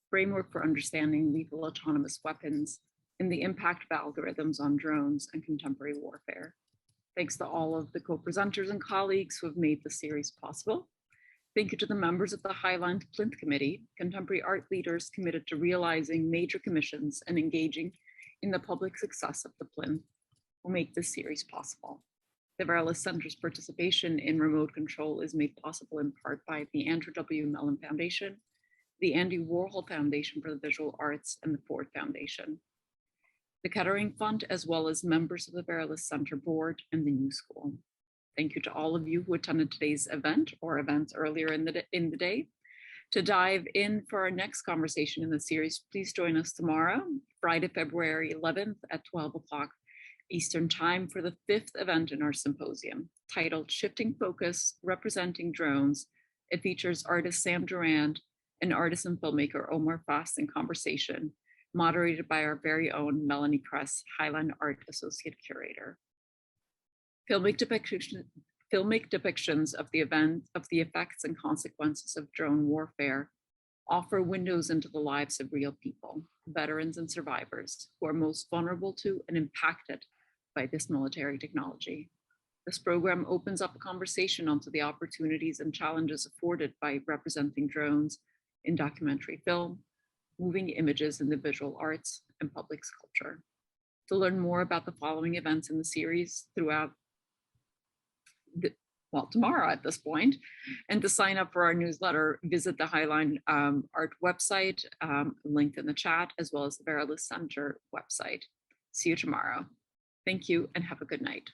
S6: framework for understanding lethal autonomous weapons and the impact of algorithms on drones and contemporary warfare. Thanks to all of the co-presenters and colleagues who have made the series possible. Thank you to the members of the Highland Plinth Committee, contemporary art leaders committed to realizing major commissions and engaging in the public success of the Plinth, who make this series possible. The Verallis Center's participation in remote control is made possible in part by the Andrew W. Mellon Foundation, the Andy Warhol Foundation for the Visual Arts, and the Ford Foundation, the Kettering Fund, as well as members of the Verallis Center Board and the New School. Thank you to all of you who attended today's event or events earlier in the day. To dive in for our next conversation in the series, please join us tomorrow, Friday, February 11th at 12 o'clock Eastern Time, for the 5th event in our symposium, titled Shifting Focus, Representing Drones. It features artist Sam Durand and artist and filmmaker Omar Fast in conversation, moderated by our very own Melanie Kress, Highland Art Associate Curator. Filmic depictions of the event, of the effects and consequences of drone warfare, offer windows into the lives of real people, veterans and survivors, who are most vulnerable to and impacted by this military technology. This program opens up a conversation onto the opportunities and challenges afforded by representing drones in documentary film, moving images in the visual arts, and public sculpture. To learn more about the following events in the series throughout tomorrow at this point, and to sign up for our newsletter, visit the Highline Art website, linked in the chat, as well as the Verallis Center website. See you tomorrow. Thank you and have a good night.